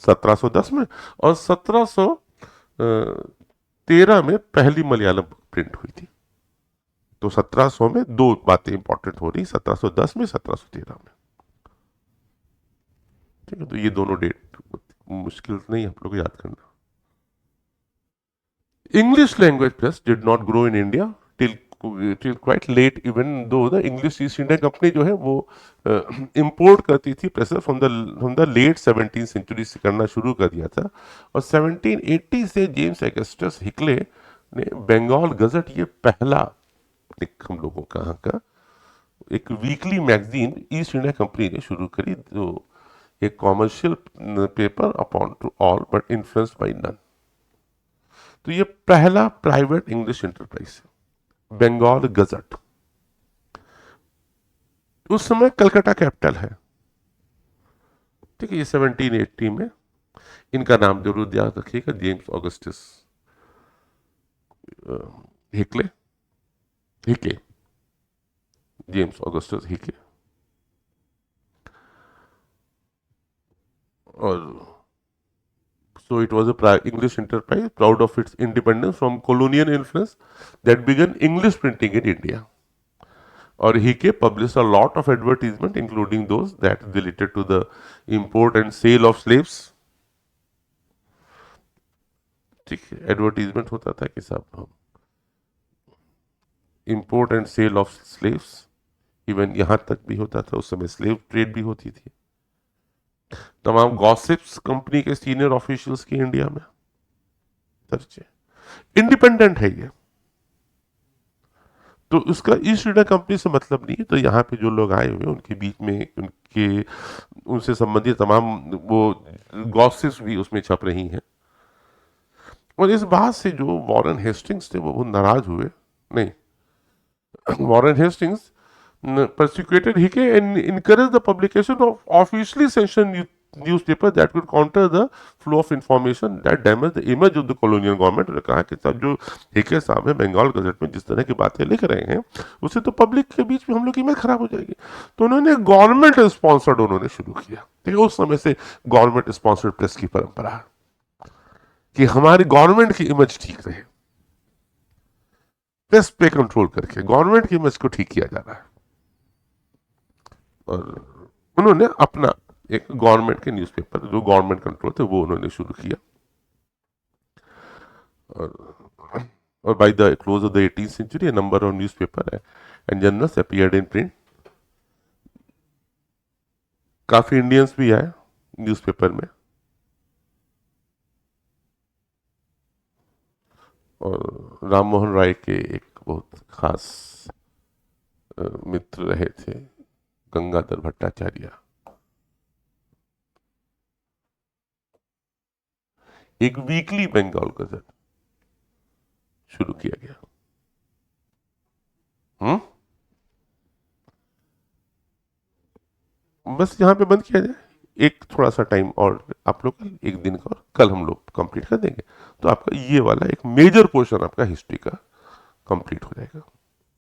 1710 में, और 1713 में पहली मलयालम प्रिंट हुई थी। तो 1700 में दो बातें इंपॉर्टेंट हो रही, 1710 में, 1713 में। ठीक है, तो ये दोनों डेट मुश्किल नहीं आप लोग याद करना। English language press did not grow in India till quite late, even though the English East India Company जो है वो इंपोर्ट करती थी presses from the late 17th century से करना शुरू कर दिया था। और 1780 से जेम्स ऑगस्टस हिकले ने बंगाल गजट, ये पहला एक हम लोगों का यहाँ का एक weekly magazine East India Company ने शुरू करी, जो एक commercial paper upon to all but influenced by none. तो ये पहला प्राइवेट इंग्लिश इंटरप्राइज है, बंगाल गजट। उस समय कलकत्ता कैपिटल है। ठीक है, ये 1780 में, इनका नाम जरूर याद रखिएगा, जेम्स ऑगस्टस हिकले, हिके, जेम्स ऑगस्टस हिके। और so it was a English enterprise proud of its independence from colonial influence that began English printing in India. Or Hickey published a lot of advertisement, including those that related to the import and sale of slaves. ठीक है, advertisement होता था कि साहब import and sale of slaves, even यहां तक भी होता था, उस समय स्लेव ट्रेड भी होती थी। तमाम गॉसिप्स कंपनी के सीनियर ऑफिशियल्स की इंडिया में चर्चे, इंडिपेंडेंट है ये। तो उसका ईस्ट इंडिया कंपनी से मतलब नहीं है। तो यहाँ पे जो लोग आए हुए उनके बीच में उनके उनसे संबंधित तमाम वो गॉसिप्स भी उसमें छप रही हैं। और इस बात से जो वॉरेन हेस्टिंग्स थे वो बहुत नाराज हुए। नहीं, Warren Hastings persecuted Hickey and encouraged the publication of officially sanctioned newspapers that could counter the flow of information that damaged the image of the colonial government। ने कहा कि साहब जो हिके साहब है बंगाल गजट में जिस तरह की बातें लिख रहे हैं उससे तो पब्लिक के बीच में हम लोग की इमेज खराब हो जाएगी। तो उन्होंने गवर्नमेंट स्पॉन्सर्ड उन्होंने शुरू किया। ठीक है, उस समय से गवर्नमेंट स्पॉन्सर्ड प्रेस की परंपरा है कि हमारी गवर्नमेंट की इमेज ठीक रहे, प्रेस पे कंट्रोल करके गवर्नमेंट की इमेज को ठीक किया जा रहा है। और उन्होंने अपना एक गवर्नमेंट के न्यूज़पेपर जो गवर्नमेंट कंट्रोल थे वो उन्होंने शुरू किया। और by the close of the 18th century a number of newspaper and journals appeared in print। काफी इंडियंस भी आए न्यूज़पेपर में। और राम मोहन राय के एक बहुत खास मित्र रहे थे गंगाधर भट्टाचार्य। एक वीकली बंगाल गजट शुरू किया गया। बस यहां पे बंद किया जाए, एक थोड़ा सा टाइम और आप लोग एक दिन का, और कल हम लोग कंप्लीट कर देंगे। तो आपका ये वाला एक मेजर पोर्शन आपका हिस्ट्री का कंप्लीट हो जाएगा।